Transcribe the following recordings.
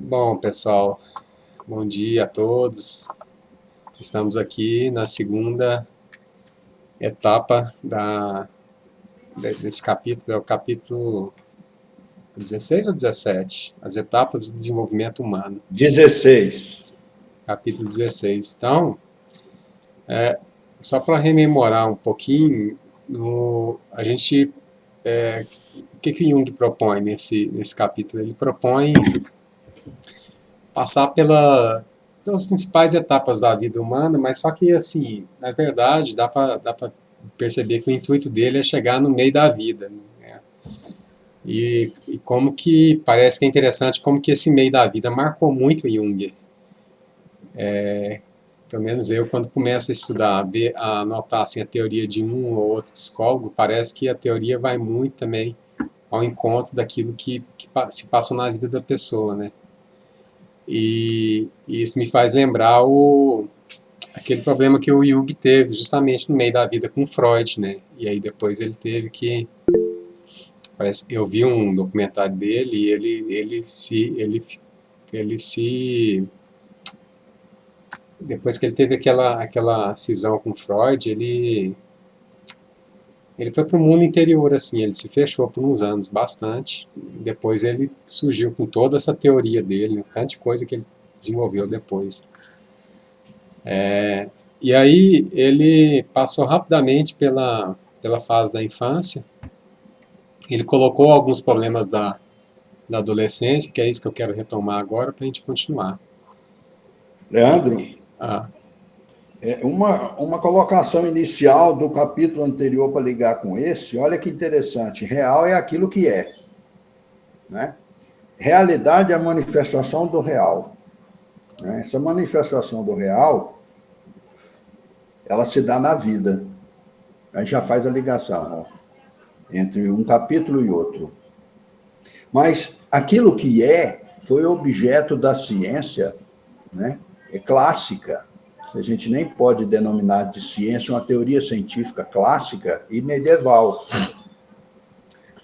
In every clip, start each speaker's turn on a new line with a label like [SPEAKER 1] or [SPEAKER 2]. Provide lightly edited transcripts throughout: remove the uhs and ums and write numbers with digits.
[SPEAKER 1] Bom, pessoal, bom dia a todos. Estamos aqui na segunda etapa desse capítulo, é o capítulo 16 ou 17? As etapas do desenvolvimento humano,
[SPEAKER 2] 16.
[SPEAKER 1] capítulo 16. Então, só para rememorar um pouquinho, a gente, o que Jung propõe nesse capítulo? Ele propõe passar pelas principais etapas da vida humana, mas só que, assim, na verdade, dá para perceber que o intuito dele é chegar no meio da vida, né? E como que, parece que é interessante, como que esse meio da vida marcou muito o Jung. Pelo menos eu, quando começo a estudar, a anotar assim, a teoria de um ou outro psicólogo, parece que a teoria vai muito também ao encontro daquilo que se passa na vida da pessoa, né? E isso me faz lembrar aquele problema que o Jung teve justamente no meio da vida com Freud, né? E aí depois ele teve que, parece, eu vi um documentário dele e ele se depois que ele teve aquela cisão com Freud, ele foi para o mundo interior assim, ele se fechou por uns anos bastante. Depois ele surgiu com toda essa teoria dele, tanta coisa que ele desenvolveu depois. E aí ele passou rapidamente pela fase da infância. Ele colocou alguns problemas da adolescência, que é isso que eu quero retomar agora para a gente continuar.
[SPEAKER 2] Leandro,
[SPEAKER 1] Ah,
[SPEAKER 2] uma colocação inicial do capítulo anterior para ligar com esse, olha que interessante. Real é aquilo que é. Né? Realidade é a manifestação do real. Né? Essa manifestação do real, ela se dá na vida. A gente já faz a ligação entre um capítulo e outro. Mas aquilo que foi objeto da ciência, né? É clássica. A gente nem pode denominar de ciência uma teoria científica clássica e medieval.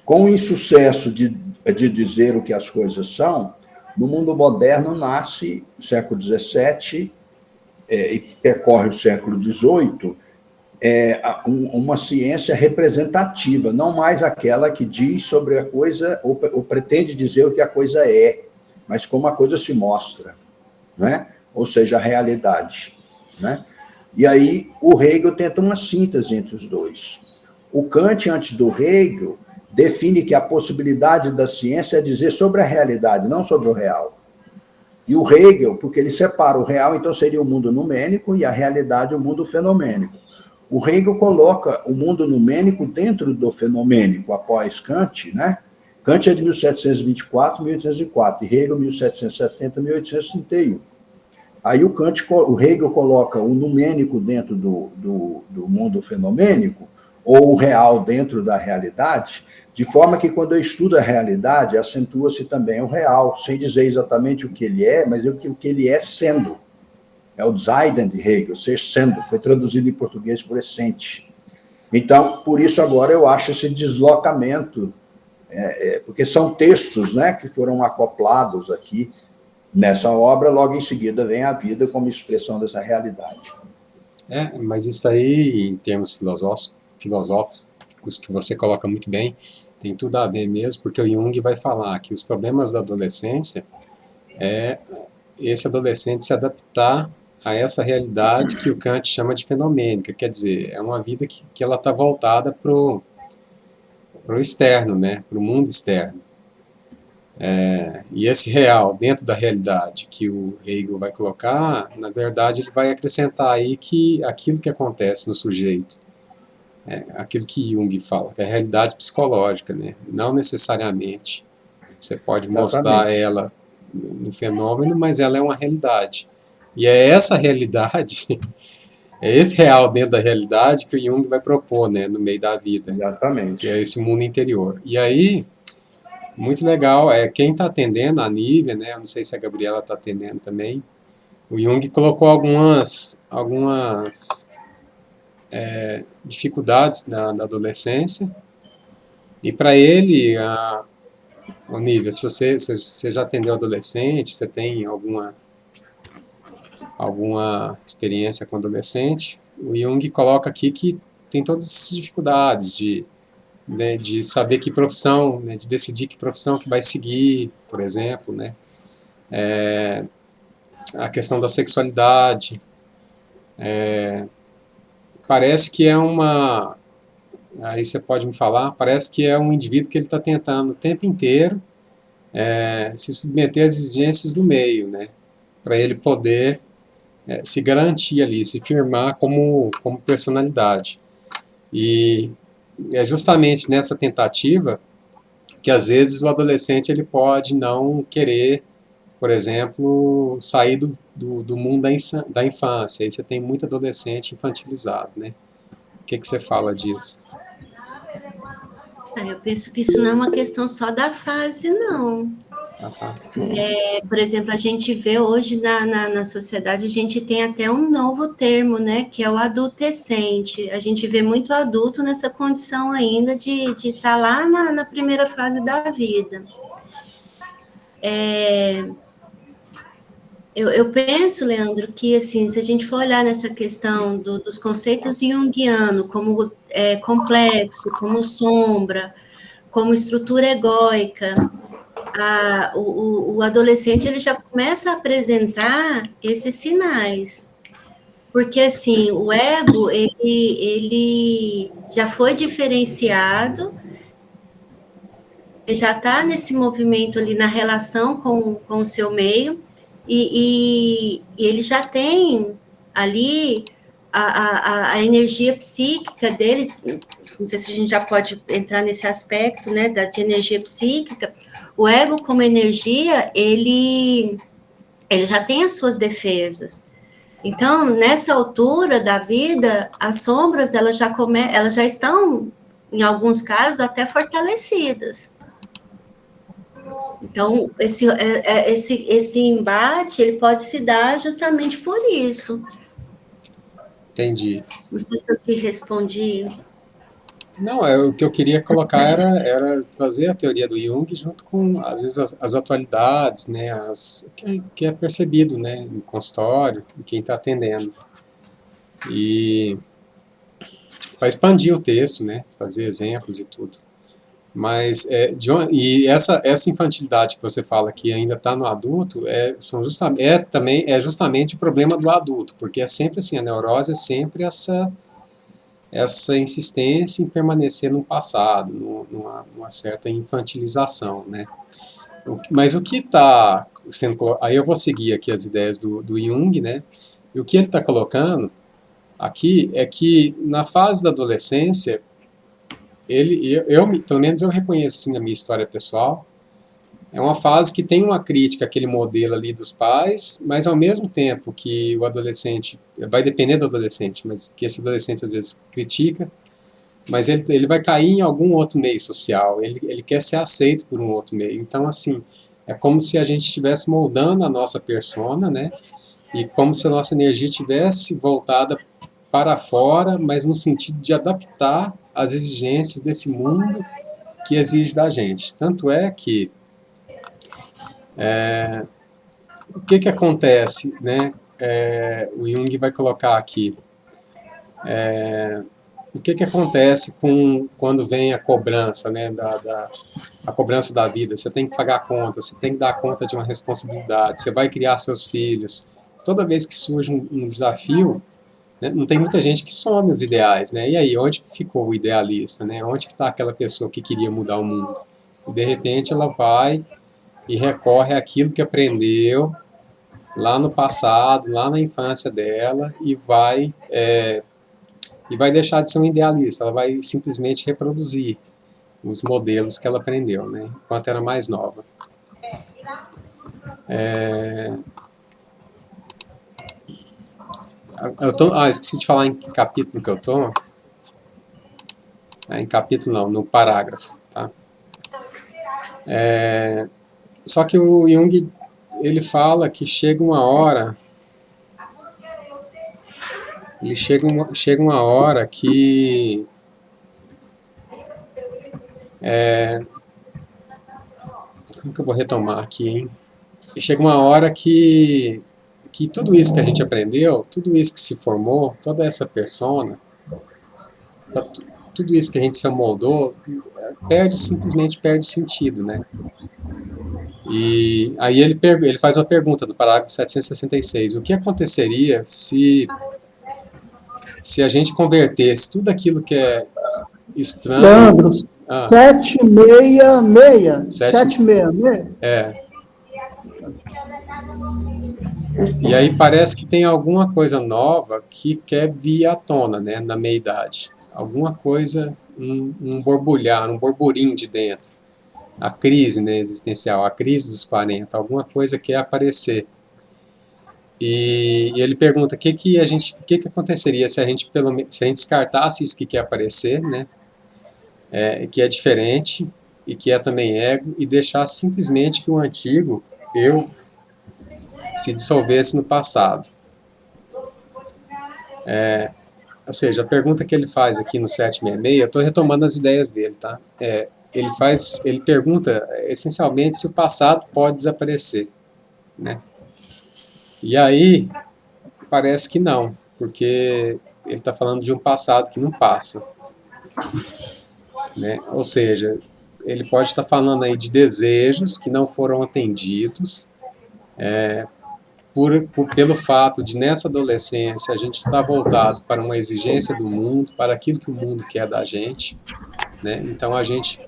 [SPEAKER 2] Com o insucesso de dizer o que as coisas são, no mundo moderno nasce no século XVII e percorre o século XVIII uma ciência representativa, não mais aquela que diz sobre a coisa ou pretende dizer o que a coisa é, mas como a coisa se mostra, né? Ou seja, a realidade. Né? E aí o Hegel tenta uma síntese entre os dois. O Kant, antes do Hegel, define que a possibilidade da ciência é dizer sobre a realidade, não sobre o real. E o Hegel, porque ele separa o real, então seria o mundo numênico e a realidade o mundo fenomênico. O Hegel coloca o mundo numênico dentro do fenomênico, após Kant, né? Kant é de 1724 a 1804, e Hegel 1770 a 1831. Aí o Hegel coloca o numênico dentro do mundo fenomênico, ou o real dentro da realidade, de forma que quando eu estudo a realidade, acentua-se também o real, sem dizer exatamente o que ele é, mas o que ele é sendo. É o Sein de Hegel, ser sendo, foi traduzido em português por essente. Então, por isso agora eu acho esse deslocamento, porque são textos, né, que foram acoplados aqui nessa obra, logo em seguida vem a vida como expressão dessa realidade.
[SPEAKER 1] mas isso aí, em termos filosóficos, que você coloca muito bem, tem tudo a ver mesmo, porque o Jung vai falar que os problemas da adolescência é esse adolescente se adaptar a essa realidade que o Kant chama de fenomênica, quer dizer, é uma vida que ela está voltada pro externo, né, pro mundo externo. E esse real dentro da realidade que o Hegel vai colocar, na verdade ele vai acrescentar aí que aquilo que acontece no sujeito, aquilo que Jung fala, que é a realidade psicológica, né, não necessariamente você pode mostrar
[SPEAKER 2] Exatamente.
[SPEAKER 1] ela no fenômeno, mas ela é uma realidade. E é essa realidade, é esse real dentro da realidade que o Jung vai propor, né, no meio da vida, que é
[SPEAKER 2] Exatamente.
[SPEAKER 1] esse mundo interior. E aí, muito legal, quem está atendendo, a Nívia, né, eu não sei se a Gabriela está atendendo também, o Jung colocou algumas dificuldades da adolescência, e para ele, Nívia, se você já atendeu adolescente, você tem alguma experiência com adolescente, o Jung coloca aqui que tem todas essas dificuldades de saber que profissão, né, de decidir que profissão que vai seguir, por exemplo, né, a questão da sexualidade. Parece que aí você pode me falar, parece que é um indivíduo que ele está tentando o tempo inteiro se submeter às exigências do meio, né, para ele poder se garantir ali, se firmar como personalidade. E é justamente nessa tentativa que às vezes o adolescente ele pode não querer, por exemplo, sair do mundo da infância. Aí você tem muito adolescente infantilizado, né? O que você fala disso?
[SPEAKER 3] Eu penso que isso não é uma questão só da fase, não. Por exemplo, a gente vê hoje na sociedade, a gente tem até um novo termo, né, que é o adultescente. A gente vê muito adulto nessa condição ainda de estar lá na primeira fase da vida. Eu penso, Leandro, que assim, se a gente for olhar nessa questão dos conceitos junguianos, como complexo, como sombra, como estrutura egóica, o adolescente ele já começa a apresentar esses sinais. Porque, assim, o ego, ele já foi diferenciado, ele já está nesse movimento ali na relação com o seu meio, e ele já tem ali a energia psíquica dele, não sei se a gente já pode entrar nesse aspecto, né, de energia psíquica. O ego como energia, ele já tem as suas defesas. Então, nessa altura da vida, as sombras, elas já estão, em alguns casos, até fortalecidas. Então, esse embate, ele pode se dar justamente por isso.
[SPEAKER 1] Entendi.
[SPEAKER 3] Não sei se eu te respondi.
[SPEAKER 1] Não, o que eu queria colocar era trazer a teoria do Jung junto com, às vezes, as atualidades, né, que é percebido, né, em consultório, em quem está atendendo. E para expandir o texto, né, fazer exemplos e tudo. Mas essa infantilidade que você fala que ainda está no adulto é justamente o problema do adulto, porque é sempre assim, a neurose é sempre essa insistência em permanecer no passado, numa certa infantilização, né? Mas o que está sendo... Aí eu vou seguir aqui as ideias do Jung, né? E o que ele está colocando aqui é que na fase da adolescência, pelo menos eu reconheço assim, a minha história pessoal, é uma fase que tem uma crítica àquele modelo ali dos pais, mas ao mesmo tempo que o adolescente, vai depender do adolescente, mas que esse adolescente às vezes critica, mas ele vai cair em algum outro meio social, ele quer ser aceito por um outro meio. Então, assim, é como se a gente estivesse moldando a nossa persona, né? E como se a nossa energia estivesse voltada para fora, mas no sentido de adaptar às exigências desse mundo que exige da gente. Tanto é que o que acontece, né? O Jung vai colocar aqui. O que acontece quando vem a cobrança, né? A cobrança da vida. Você tem que pagar a conta, você tem que dar conta de uma responsabilidade, você vai criar seus filhos. Toda vez que surge um desafio, né, não tem muita gente que some os ideais, né? E aí, onde ficou o idealista, né? Onde está aquela pessoa que queria mudar o mundo? E de repente ela vai e recorre àquilo que aprendeu lá no passado, lá na infância dela, e vai deixar de ser um idealista, ela vai simplesmente reproduzir os modelos que ela aprendeu, né, enquanto era mais nova. Esqueci de falar em que capítulo que eu estou. Em capítulo não, no parágrafo. Tá? Só que o Jung, ele fala que chega uma hora que como que eu vou retomar aqui, hein? E chega uma hora que tudo isso que a gente aprendeu, tudo isso que se formou, toda essa persona, tudo isso que a gente se amoldou, simplesmente perde sentido, né? E aí ele faz uma pergunta no parágrafo 766. O que aconteceria se a gente convertesse tudo aquilo que é estranho...
[SPEAKER 4] Leandro, 766. 766.
[SPEAKER 1] É. E aí parece que tem alguma coisa nova que quer vir à tona, né, na meia-idade. Alguma coisa, um borbulhar, um burburinho de dentro. A crise, né, existencial, a crise dos 40, alguma coisa quer aparecer. E ele pergunta o que aconteceria se a gente descartasse isso que quer aparecer, né, que é diferente e que é também ego, e deixasse simplesmente que o antigo eu se dissolvesse no passado. Ou seja, a pergunta que ele faz aqui no 766, eu estou retomando as ideias dele, tá? Ele pergunta essencialmente se o passado pode desaparecer, né? E aí parece que não, porque ele está falando de um passado que não passa, né? Ou seja, ele pode estar falando aí de desejos que não foram atendidos, pelo fato de nessa adolescência a gente estar voltado para uma exigência do mundo, para aquilo que o mundo quer da gente, né? Então a gente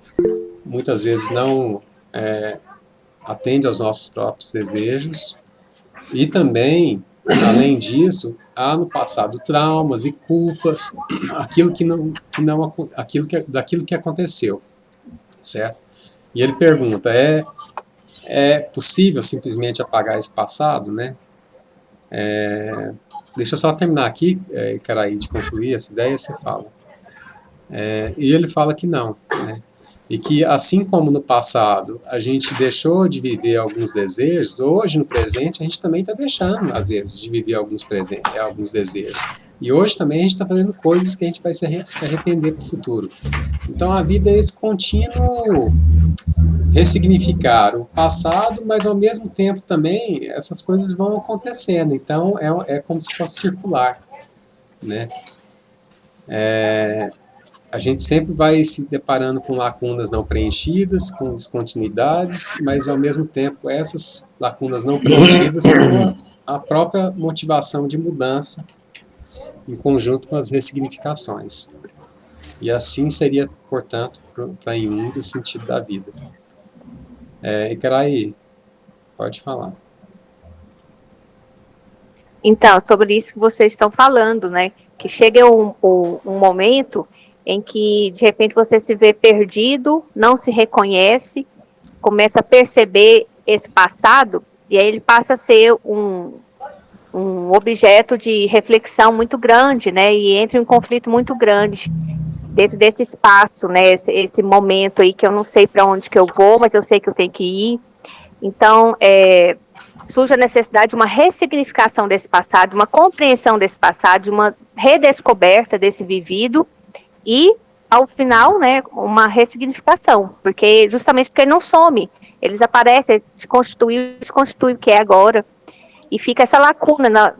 [SPEAKER 1] muitas vezes não atende aos nossos próprios desejos, e também, além disso, há no passado traumas e culpas, daquilo que aconteceu, certo? E ele pergunta, é possível simplesmente apagar esse passado, né? Deixa eu só terminar aqui, Caraí, de concluir essa ideia, você fala. E ele fala que não, né? E que assim como no passado a gente deixou de viver alguns desejos, hoje no presente a gente também está deixando, às vezes, de viver alguns desejos. E hoje também a gente está fazendo coisas que a gente vai se arrepender para o futuro. Então a vida é esse contínuo ressignificar o passado, mas ao mesmo tempo também essas coisas vão acontecendo. Então é como se fosse circular, né? A gente sempre vai se deparando com lacunas não preenchidas, com descontinuidades, mas ao mesmo tempo essas lacunas não preenchidas são a própria motivação de mudança em conjunto com as ressignificações. E assim seria, portanto, para Jung o sentido da vida. Icaraí, pode falar.
[SPEAKER 5] Então, sobre isso que vocês estão falando, né? Que chega um momento em que, de repente, você se vê perdido, não se reconhece, começa a perceber esse passado, e aí ele passa a ser um objeto de reflexão muito grande, né? E entra em um conflito muito grande dentro desse espaço, né? Esse momento aí que eu não sei para onde que eu vou, mas eu sei que eu tenho que ir. Então, surge a necessidade de uma ressignificação desse passado, de uma compreensão desse passado, de uma redescoberta desse vivido, e, ao final, né, uma ressignificação, justamente porque ele não some, eles aparecem, se constitui o que é agora, e fica essa lacuna,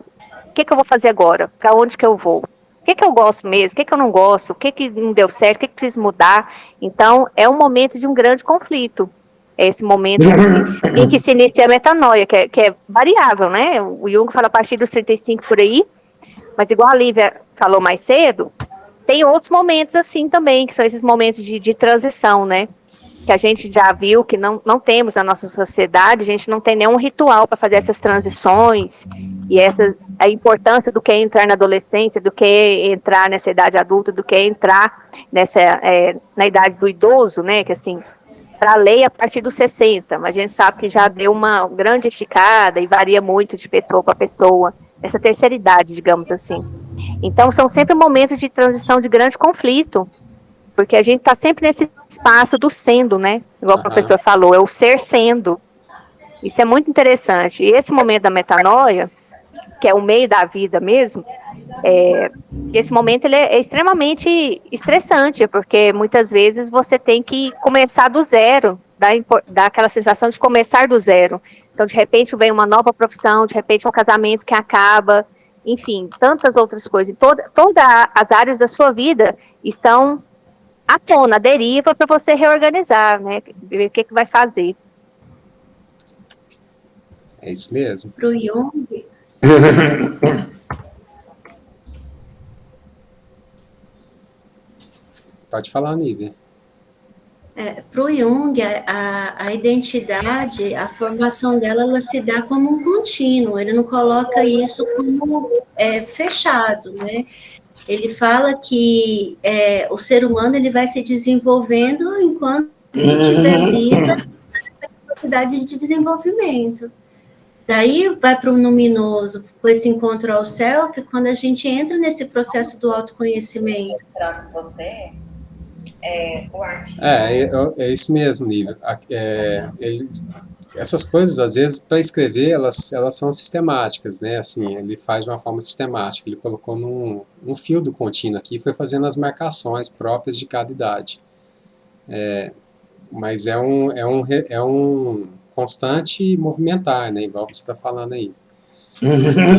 [SPEAKER 5] o que eu vou fazer agora? Para onde que eu vou? O que eu gosto mesmo? O que eu não gosto? O que não deu certo? O que preciso mudar? Então, é um momento de um grande conflito, esse momento em que se inicia a metanoia, que é variável, né? O Jung fala a partir dos 35 por aí, mas igual a Lívia falou mais cedo, tem outros momentos assim também, que são esses momentos de transição, né? Que a gente já viu que não temos na nossa sociedade, a gente não tem nenhum ritual para fazer essas transições, e a importância do que é entrar na adolescência, do que é entrar nessa idade adulta, do que é entrar na idade do idoso, né? Que assim, para a lei a partir dos 60, mas a gente sabe que já deu uma grande esticada e varia muito de pessoa para pessoa, essa terceira idade, digamos assim. Então, são sempre momentos de transição de grande conflito, porque a gente está sempre nesse espaço do sendo, né? Igual o professor falou, é o ser sendo. Isso é muito interessante. E esse momento da metanoia, que é o meio da vida mesmo, esse momento ele é extremamente estressante, porque muitas vezes você tem que começar do zero, dá aquela sensação de começar do zero. Então, de repente, vem uma nova profissão, de repente, um casamento que acaba, enfim, tantas outras coisas. Todas as áreas da sua vida estão à tona, à deriva, para você reorganizar, né? Ver o que vai fazer.
[SPEAKER 1] É isso mesmo.
[SPEAKER 3] Para o Jung,
[SPEAKER 1] Pode falar, Nívia.
[SPEAKER 3] Para o Jung, a identidade, a formação dela, ela se dá como um contínuo, ele não coloca isso como fechado, né? Ele fala que o ser humano ele vai se desenvolvendo enquanto ele tiver vida, essa capacidade de desenvolvimento. Daí vai para o luminoso, com esse encontro ao self, quando a gente entra nesse processo do autoconhecimento.
[SPEAKER 1] É isso mesmo, Nívia. Essas coisas, às vezes, para escrever, elas são sistemáticas, né? Assim, ele faz de uma forma sistemática. Ele colocou num fio do contínuo aqui e foi fazendo as marcações próprias de cada idade. Mas é um constante movimentar, né? Igual você está falando aí.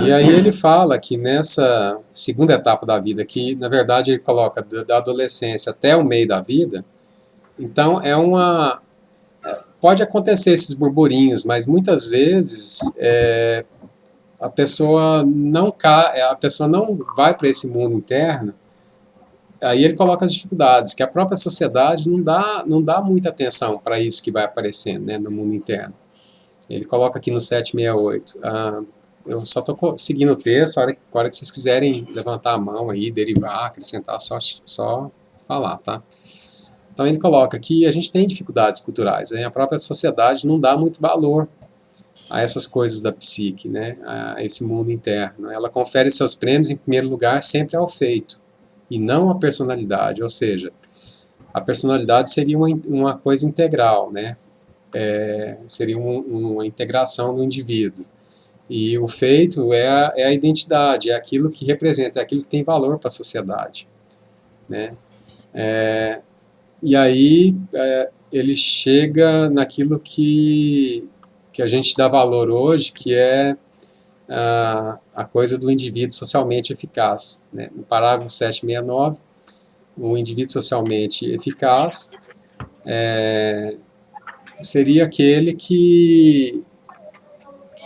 [SPEAKER 1] E aí ele fala que nessa segunda etapa da vida, que na verdade ele coloca da adolescência até o meio da vida, então pode acontecer esses burburinhos, mas muitas vezes a pessoa não vai para esse mundo interno. Aí ele coloca as dificuldades, que a própria sociedade não dá muita atenção para isso que vai aparecendo, né, no mundo interno. Ele coloca aqui no 768, eu só estou seguindo o texto, a hora que vocês quiserem levantar a mão aí, derivar, acrescentar, só falar, tá? Então ele coloca que a gente tem dificuldades culturais, a própria sociedade não dá muito valor a essas coisas da psique, né, a esse mundo interno. Ela confere seus prêmios, em primeiro lugar, sempre ao feito, e não à personalidade, ou seja, a personalidade seria uma coisa integral, né, seria uma integração do indivíduo. E o feito é a identidade, é aquilo que representa, é aquilo que tem valor para a sociedade, né? E aí ele chega naquilo que a gente dá valor hoje, que é a coisa do indivíduo socialmente eficaz, né? No parágrafo 769, o indivíduo socialmente eficaz seria aquele que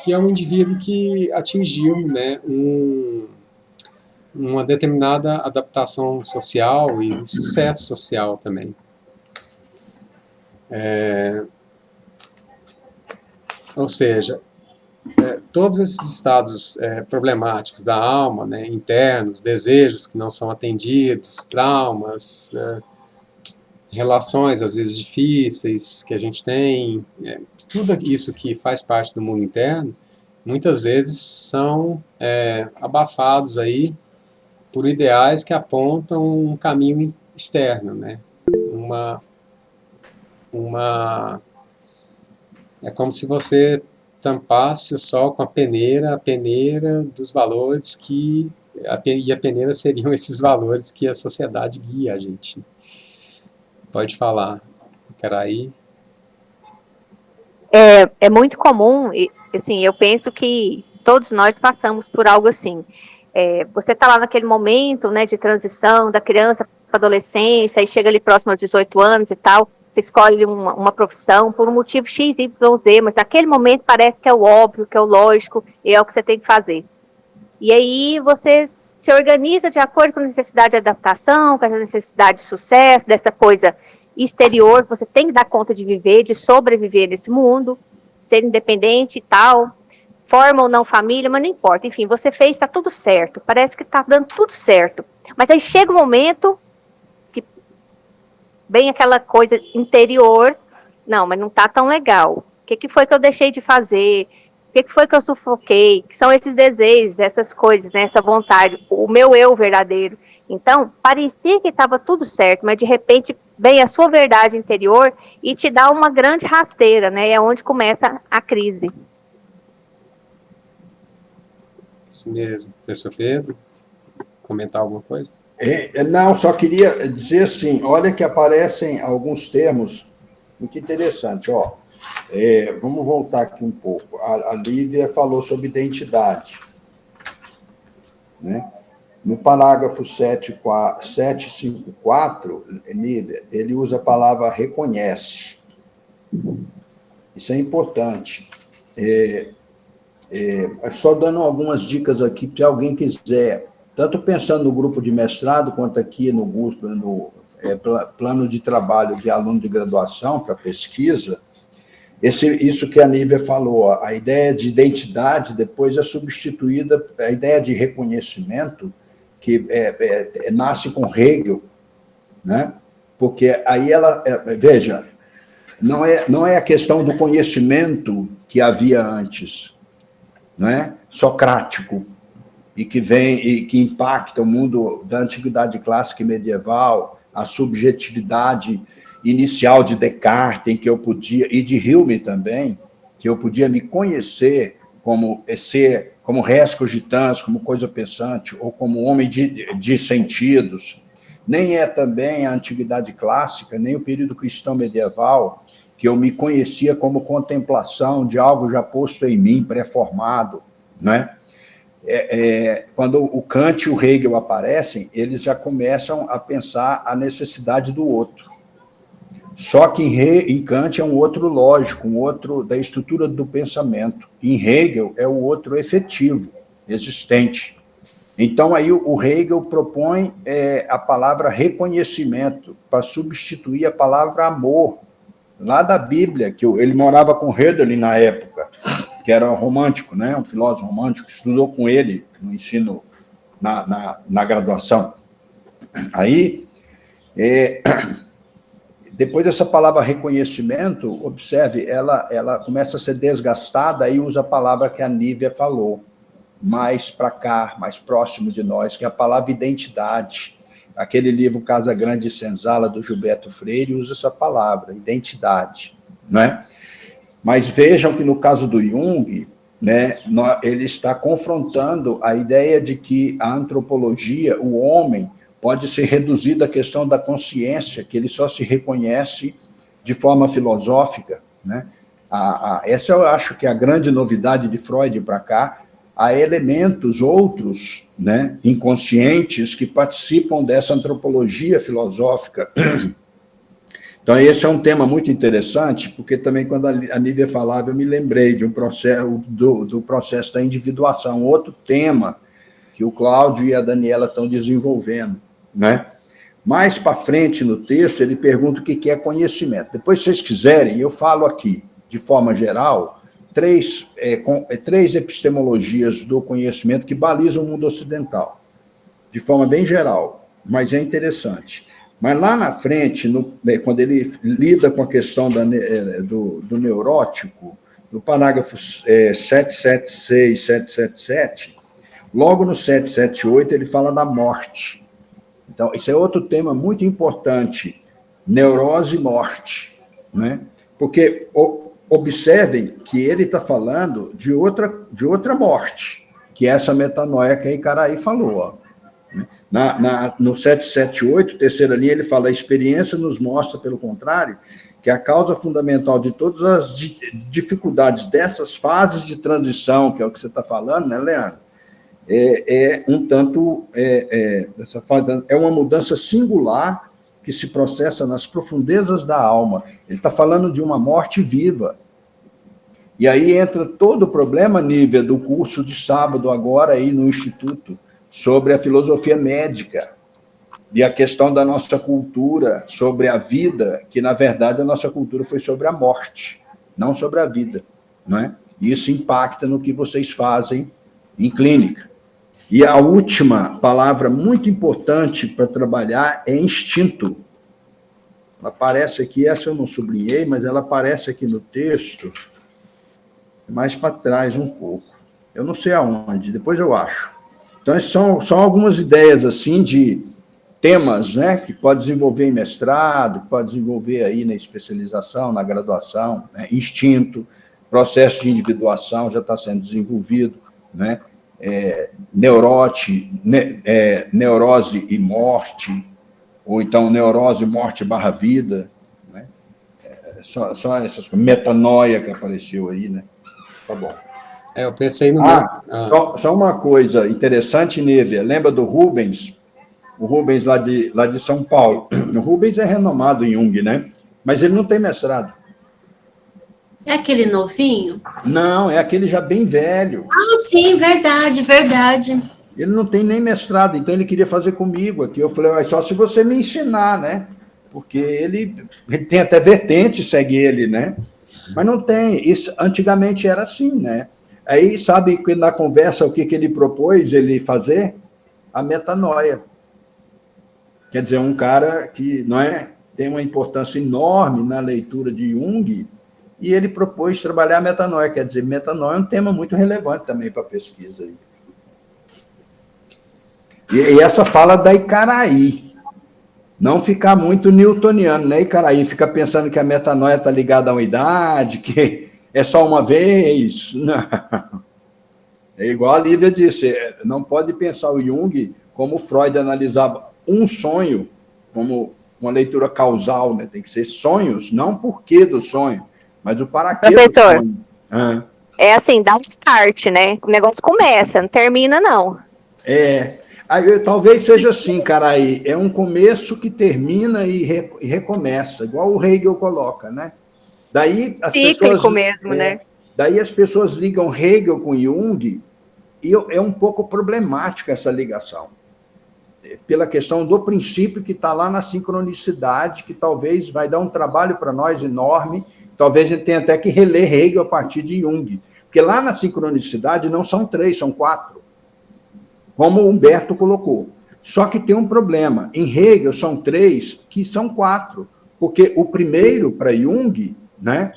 [SPEAKER 1] é um indivíduo que atingiu, né, uma determinada adaptação social e sucesso social também. Ou seja, todos esses estados problemáticos da alma, né, internos, desejos que não são atendidos, traumas, relações às vezes difíceis que a gente tem, tudo isso que faz parte do mundo interno, muitas vezes são abafados aí por ideais que apontam um caminho externo, né? É como se você tampasse o sol com a peneira dos valores e a peneira seriam esses valores que a sociedade guia a gente. Pode falar, Caraí.
[SPEAKER 5] É muito comum, assim, eu penso que todos nós passamos por algo assim. Você está lá naquele momento, né, de transição da criança para a adolescência, e chega ali próximo aos 18 anos e tal, você escolhe uma profissão por um motivo X, Y, Z, mas naquele momento parece que é o óbvio, que é o lógico, e é o que você tem que fazer. E aí você se organiza de acordo com a necessidade de adaptação, com a necessidade de sucesso, dessa coisa exterior, você tem que dar conta de viver, de sobreviver nesse mundo, ser independente e tal, forma ou não família, mas não importa, enfim, você fez, está tudo certo, parece que está dando tudo certo, mas aí chega um momento que vem aquela coisa interior, não, mas não está tão legal, o que foi que eu deixei de fazer, o que foi que eu sufoquei, que são esses desejos, essas coisas, né, essa vontade, o meu eu verdadeiro. Então, parecia que estava tudo certo, mas de repente vem a sua verdade interior e te dá uma grande rasteira, né? É onde começa a crise.
[SPEAKER 1] Isso mesmo. Professor Pedro, comentar alguma coisa?
[SPEAKER 2] Não, só queria dizer assim, olha que aparecem alguns termos Muito interessante. Ó, vamos voltar aqui um pouco. A Lívia falou sobre identidade, né? No parágrafo 754, Lívia, ele usa a palavra reconhece. Isso é importante. Só dando algumas dicas aqui, se alguém quiser, tanto pensando no grupo de mestrado, quanto aqui no grupo, no plano de trabalho de aluno de graduação para pesquisa, isso que a Nívia falou, a ideia de identidade depois é substituída, a ideia de reconhecimento, que nasce com Hegel, né? Porque aí ela, veja, não é a questão do conhecimento que havia antes, não é? Socrático, e que impacta o mundo da antiguidade clássica e medieval, a subjetividade inicial de Descartes, em que eu podia, e de Hume também, que eu podia me conhecer como res cogitans, como coisa pensante, ou como homem de sentidos. Nem é também a antiguidade clássica, nem o período cristão medieval, que eu me conhecia como contemplação de algo já posto em mim, pré-formado, né? Quando o Kant e o Hegel aparecem, eles já começam a pensar a necessidade do outro. Só que em Kant é um outro lógico, um outro da estrutura do pensamento. Em Hegel é o outro efetivo, existente. Então, aí o Hegel propõe a palavra reconhecimento para substituir a palavra amor, lá da Bíblia, que ele morava com Hölderlin na época, que era romântico, né? Um filósofo romântico, estudou com ele no ensino, na graduação. Aí, depois dessa palavra reconhecimento, observe, ela começa a ser desgastada e usa a palavra que a Nívia falou, mais para cá, mais próximo de nós, que é a palavra identidade. Aquele livro Casa Grande e Senzala, do Gilberto Freire, usa essa palavra, identidade, né? Mas vejam que no caso do Jung, né, ele está confrontando a ideia de que a antropologia, o homem, pode ser reduzido à questão da consciência, que ele só se reconhece de forma filosófica, né? Essa eu acho que é a grande novidade de Freud para cá. Há elementos outros, né, inconscientes que participam dessa antropologia filosófica. Então, esse é um tema muito interessante, porque também, quando a Nívia falava, eu me lembrei de um processo, do processo da individuação, outro tema que o Cláudio e a Daniela estão desenvolvendo, né? Mais para frente no texto, ele pergunta o que é conhecimento. Depois, se vocês quiserem, eu falo aqui, de forma geral, três epistemologias do conhecimento que balizam o mundo ocidental, de forma bem geral, mas é interessante. Mas lá na frente, quando ele lida com a questão do neurótico, no parágrafo 776, 777, logo no 778 ele fala da morte. Então, esse é outro tema muito importante, neurose e morte, né? Porque observem que ele está falando de outra morte, que é essa metanoia que a Icaraí falou, ó. No 778, terceira linha, ele fala: a experiência nos mostra, pelo contrário, que a causa fundamental de todas as dificuldades dessas fases de transição, que é o que você está falando, né, Leandro? É uma mudança singular que se processa nas profundezas da alma. Ele está falando de uma morte viva. E aí entra todo o problema, Nívia, do curso de sábado agora aí no Instituto, sobre a filosofia médica e a questão da nossa cultura sobre a vida, que, na verdade, a nossa cultura foi sobre a morte, não sobre a vida, não é? E isso impacta no que vocês fazem em clínica. E a última palavra muito importante para trabalhar é instinto. Ela aparece aqui, essa eu não sublinhei, mas ela aparece aqui no texto, mais para trás um pouco. Eu não sei aonde, depois eu acho. Então, são algumas ideias assim de temas, né, que pode desenvolver em mestrado, pode desenvolver aí na especialização, na graduação, né? Instinto, processo de individuação já está sendo desenvolvido, né? Neurose e morte, ou então neurose, morte / vida, né? Só essas coisas. Metanoia que apareceu aí, né? Tá bom.
[SPEAKER 1] Eu pensei no...
[SPEAKER 2] Só uma coisa interessante, Nívia. Lembra do Rubens? O Rubens lá de São Paulo. O Rubens é renomado em Jung, né? Mas ele não tem mestrado.
[SPEAKER 3] É aquele novinho?
[SPEAKER 2] Não, é aquele já bem velho.
[SPEAKER 3] Ah, sim, verdade.
[SPEAKER 2] Ele não tem nem mestrado, então ele queria fazer comigo aqui. Eu falei, só se você me ensinar, né? Porque ele tem até vertente, segue ele, né? Mas não tem. Isso antigamente era assim, né? Aí, sabe, na conversa, o que ele propôs ele fazer? A metanoia. Quer dizer, um cara que tem uma importância enorme na leitura de Jung, e ele propôs trabalhar a metanoia. Quer dizer, metanoia é um tema muito relevante também para a pesquisa. E essa fala da Icaraí. Não ficar muito newtoniano, né, Icaraí? Fica pensando que a metanoia está ligada à unidade, que é só uma vez. Não. É igual a Lívia disse, não pode pensar o Jung como Freud analisava um sonho como uma leitura causal, né? Tem que ser sonhos, não porquê do sonho, mas o para quê do sonho.
[SPEAKER 5] É assim, dá um start, né? O negócio começa, não termina, não.
[SPEAKER 2] Talvez seja assim, cara, aí é um começo que termina e recomeça, igual o Hegel coloca, né? Daí as
[SPEAKER 5] cíclico mesmo, né?
[SPEAKER 2] Daí as pessoas ligam Hegel com Jung e é um pouco problemática essa ligação, pela questão do princípio que está lá na sincronicidade, que talvez vai dar um trabalho para nós enorme, talvez a gente tenha até que reler Hegel a partir de Jung, porque lá na sincronicidade não são 3, são 4, como o Humberto colocou. Só que tem um problema, em Hegel são 3, que são 4, porque o primeiro para Jung, né,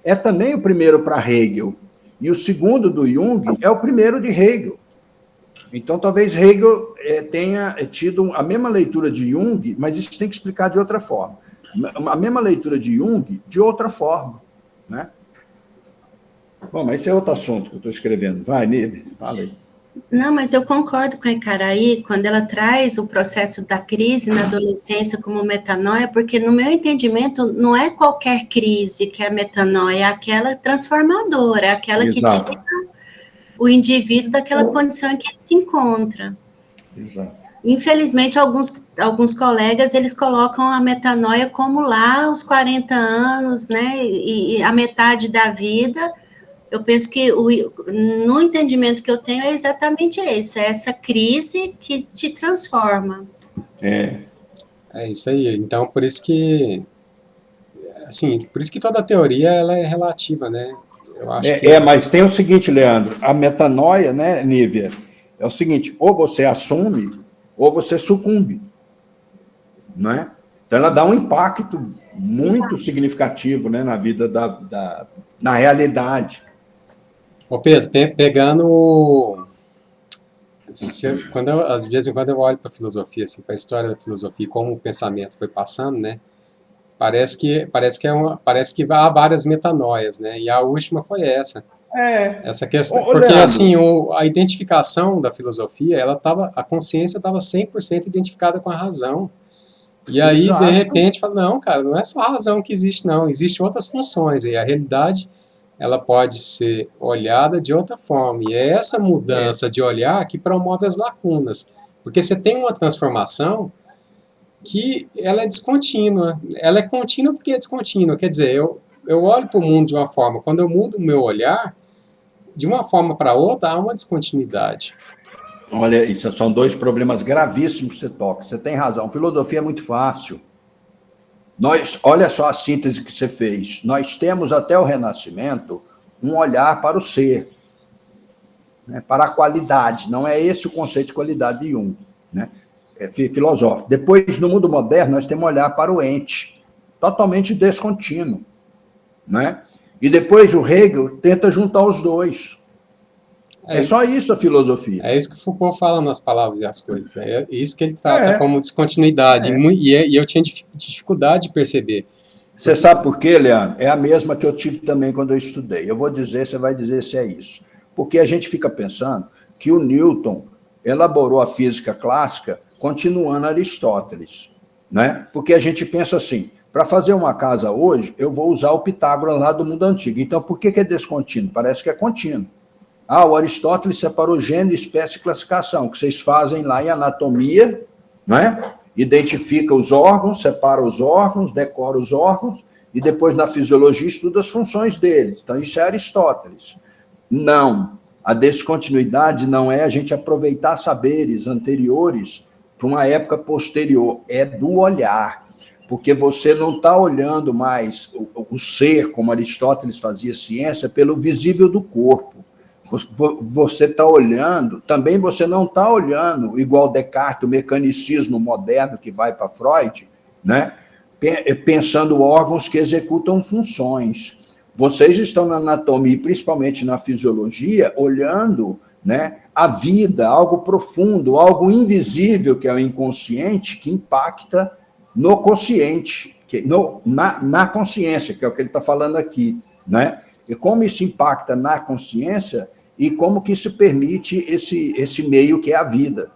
[SPEAKER 2] é também o primeiro para Hegel, e o segundo do Jung é o primeiro de Hegel. Então, talvez Hegel tenha tido a mesma leitura de Jung, mas isso tem que explicar de outra forma. A mesma leitura de Jung, de outra forma, né? Bom, mas esse é outro assunto que eu estou escrevendo. Vai, Nívia, fala aí.
[SPEAKER 3] Não, mas eu concordo com a Icaraí quando ela traz o processo da crise na adolescência como metanoia, porque, no meu entendimento, não é qualquer crise que é a metanoia, é aquela transformadora, é aquela
[SPEAKER 2] Exato.
[SPEAKER 3] que tira o indivíduo daquela condição em que ele se encontra.
[SPEAKER 2] Exato.
[SPEAKER 3] Infelizmente, alguns colegas, eles colocam a metanoia como lá os 40 anos, né, e a metade da vida. Eu penso que, no entendimento que eu tenho, é exatamente esse, é essa crise que te transforma.
[SPEAKER 1] É isso aí. Então, por isso que toda a teoria ela é relativa, né? Eu acho
[SPEAKER 2] mas tem o seguinte, Leandro, a metanoia, né, Nívia, é o seguinte, ou você assume, ou você sucumbe, não é? Então, ela dá um impacto muito significativo, né, na vida na realidade.
[SPEAKER 1] Ô Pedro, pegando... Às vezes, quando eu olho para a filosofia, assim, para a história da filosofia, como o pensamento foi passando, né? Parece que há várias metanoias, né? E a última foi essa. Essa questão, porque
[SPEAKER 2] Leandro,
[SPEAKER 1] assim, a identificação da filosofia, a consciência estava 100% identificada com a razão. E aí,
[SPEAKER 2] exato.
[SPEAKER 1] De repente, fala, não, cara, não é só a razão que existe, não. Existem outras funções. E a realidade, ela pode ser olhada de outra forma. E é essa mudança de olhar que promove as lacunas. Porque você tem uma transformação que ela é descontínua. Ela é contínua porque é descontínua. Quer dizer, eu olho para o mundo de uma forma, quando eu mudo o meu olhar, de uma forma para outra, há uma descontinuidade.
[SPEAKER 2] Olha, isso são 2 problemas gravíssimos que você toca. Você tem razão. Filosofia é muito fácil. Olha só a síntese que você fez. Nós temos, até o Renascimento, um olhar para o ser, né, para a qualidade. Não é esse o conceito de qualidade de Jung, né? Filosófico. Depois, no mundo moderno, nós temos um olhar para o ente, totalmente descontínuo, né? E depois o Hegel tenta juntar os dois. É só isso a filosofia.
[SPEAKER 1] É isso que Foucault fala nas Palavras e as Coisas. É isso que ele trata como descontinuidade. E eu tinha dificuldade de perceber.
[SPEAKER 2] Você sabe por quê, Leandro? É a mesma que eu tive também quando eu estudei. Eu vou dizer, você vai dizer se é isso. Porque a gente fica pensando que o Newton elaborou a física clássica continuando Aristóteles. né? Porque a gente pensa assim, para fazer uma casa hoje, eu vou usar o Pitágoras lá do mundo antigo. Então, por que é descontínuo? Parece que é contínuo. O Aristóteles separou gênero, espécie e classificação, que vocês fazem lá em anatomia, né? Identifica os órgãos, separa os órgãos, decora os órgãos, e depois na fisiologia estuda as funções deles. Então, isso é Aristóteles. Não, a descontinuidade não é a gente aproveitar saberes anteriores para uma época posterior, é do olhar, porque você não está olhando mais o ser, como Aristóteles fazia ciência, pelo visível do corpo. Você está olhando, também você não está olhando, igual Descartes, o mecanicismo moderno que vai para Freud, né? Pensando órgãos que executam funções. Vocês estão na anatomia, principalmente na fisiologia, olhando, né, a vida, algo profundo, algo invisível, que é o inconsciente, que impacta no consciente, na consciência, que é o que ele está falando aqui, né? E como isso impacta na consciência e como que isso permite esse meio que é a vida,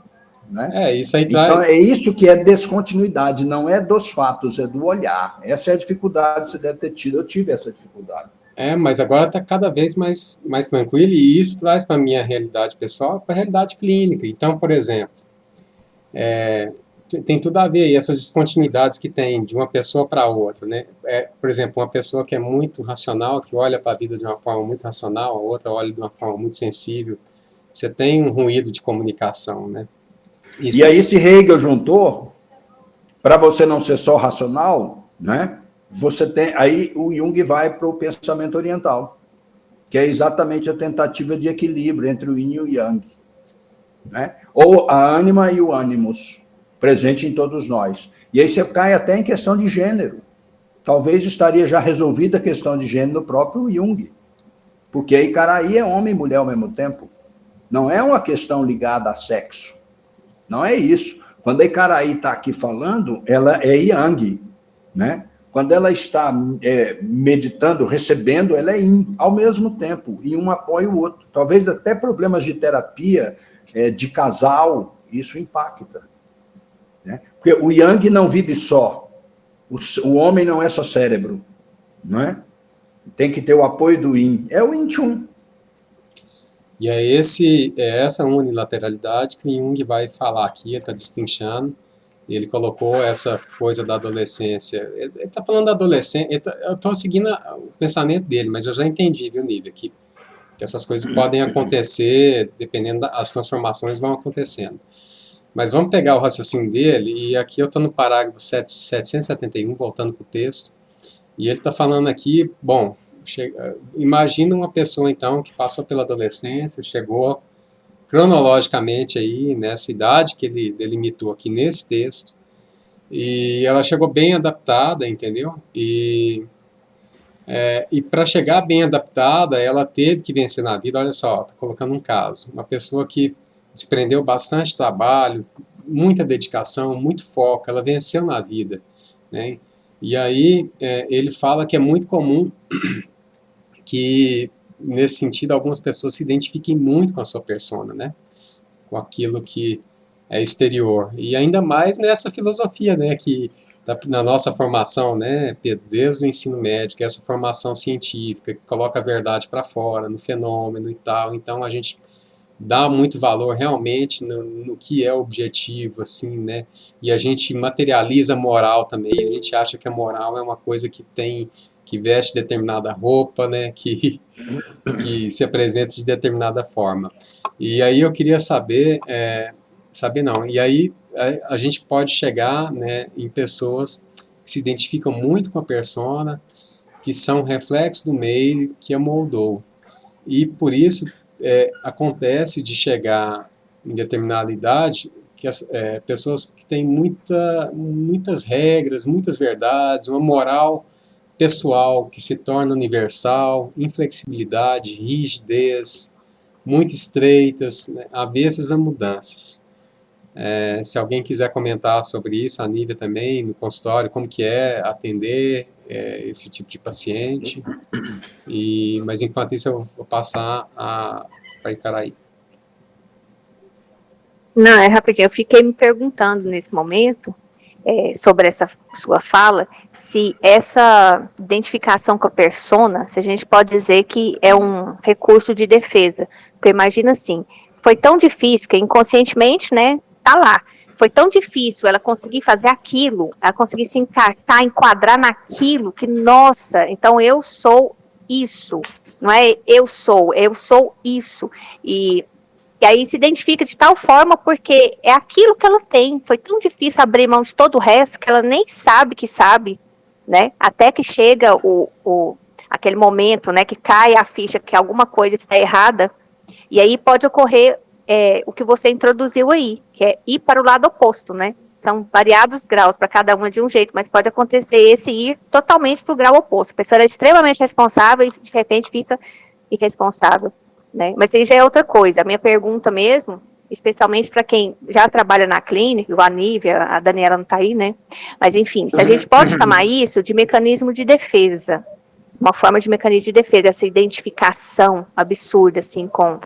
[SPEAKER 2] né?
[SPEAKER 1] Isso aí
[SPEAKER 2] então, é isso que é descontinuidade, não é dos fatos, é do olhar. Essa é a dificuldade que você deve ter tido, eu tive essa dificuldade.
[SPEAKER 1] Mas agora está cada vez mais tranquilo, e isso traz para a minha realidade pessoal, para a realidade clínica. Então, por exemplo, tem tudo a ver aí, essas descontinuidades que tem de uma pessoa para outra, né? Por exemplo, uma pessoa que é muito racional, que olha para a vida de uma forma muito racional, a outra olha de uma forma muito sensível. Você tem um ruído de comunicação, né? Isso.
[SPEAKER 2] E aí, se Hegel juntou, para você não ser só racional, né? Você tem, aí o Jung vai para o pensamento oriental, que é exatamente a tentativa de equilíbrio entre o yin e o yang, né? Ou a ânima e o ânimos, presente em todos nós. E aí você cai até em questão de gênero. Talvez estaria já resolvida a questão de gênero no próprio Jung, porque aí Icaraí é homem e mulher ao mesmo tempo. Não é uma questão ligada a sexo. Não é isso. Quando a Icaraí está aqui falando, ela é yang, né? Quando ela está meditando, recebendo, ela é yin, ao mesmo tempo, e um apoia o outro. Talvez até problemas de terapia, de casal, isso impacta, né? Porque o yang não vive só. O homem não é só cérebro, não é? Tem que ter o apoio do yin. É o yin chun.
[SPEAKER 1] E é essa unilateralidade que Jung vai falar aqui, ele está destrinchando. Ele colocou essa coisa da adolescência. Ele está falando da adolescência. Eu estou seguindo o pensamento dele, mas eu já entendi, viu, Nívia, que essas coisas podem acontecer, dependendo das transformações vão acontecendo. Mas vamos pegar o raciocínio dele, e aqui eu estou no parágrafo 771, voltando para o texto, e ele está falando aqui, bom, imagina uma pessoa, então, que passou pela adolescência, chegou cronologicamente aí nessa idade que ele delimitou aqui nesse texto, e ela chegou bem adaptada, entendeu? E para chegar bem adaptada, ela teve que vencer na vida. Olha só, estou colocando um caso, uma pessoa que desprendeu bastante trabalho, muita dedicação, muito foco, ela venceu na vida, né? E aí ele fala que é muito comum que, nesse sentido, algumas pessoas se identifiquem muito com a sua persona, né? Com aquilo que é exterior. E ainda mais nessa filosofia, né? Que na nossa formação, né, Pedro, desde o ensino médio, que é essa formação científica, que coloca a verdade para fora, no fenômeno e tal. Então, a gente dá muito valor realmente no que é objetivo, assim, né? E a gente materializa a moral também. A gente acha que a moral é uma coisa que veste determinada roupa, né, que se apresenta de determinada forma. E aí eu queria saber não, e aí a gente pode chegar, né, em pessoas que se identificam muito com a persona, que são reflexos do meio que a moldou. E por isso acontece de chegar em determinada idade que as pessoas que têm muitas regras, muitas verdades, uma moral pessoal que se torna universal, inflexibilidade, rigidez, muito estreitas, né, avessas a mudanças. Se alguém quiser comentar sobre isso, a Nívia também, no consultório, como que é atender esse tipo de paciente. Mas enquanto isso eu vou passar para Icaraí.
[SPEAKER 5] Não, rapidinho, eu fiquei me perguntando nesse momento, sobre essa sua fala, se essa identificação com a persona, se a gente pode dizer que é um recurso de defesa. Porque imagina assim, foi tão difícil que inconscientemente, né, tá lá. Foi tão difícil ela conseguir fazer aquilo, ela conseguir se encaixar, enquadrar naquilo, que, nossa, então eu sou isso, não é eu sou isso. E aí se identifica de tal forma porque é aquilo que ela tem. Foi tão difícil abrir mão de todo o resto que ela nem sabe que sabe, né? Até que chega aquele momento, né, que cai a ficha que alguma coisa está errada, e aí pode ocorrer o que você introduziu aí, que é ir para o lado oposto, né? São variados graus para cada uma de um jeito, mas pode acontecer esse ir totalmente para o grau oposto. A pessoa é extremamente responsável e de repente fica irresponsável, né? Mas isso já é outra coisa. A minha pergunta mesmo, especialmente para quem já trabalha na clínica, a Nívia, a Daniela não está aí, né? Mas enfim, se a gente pode chamar isso de mecanismo de defesa, uma forma de mecanismo de defesa, essa identificação absurda, assim, com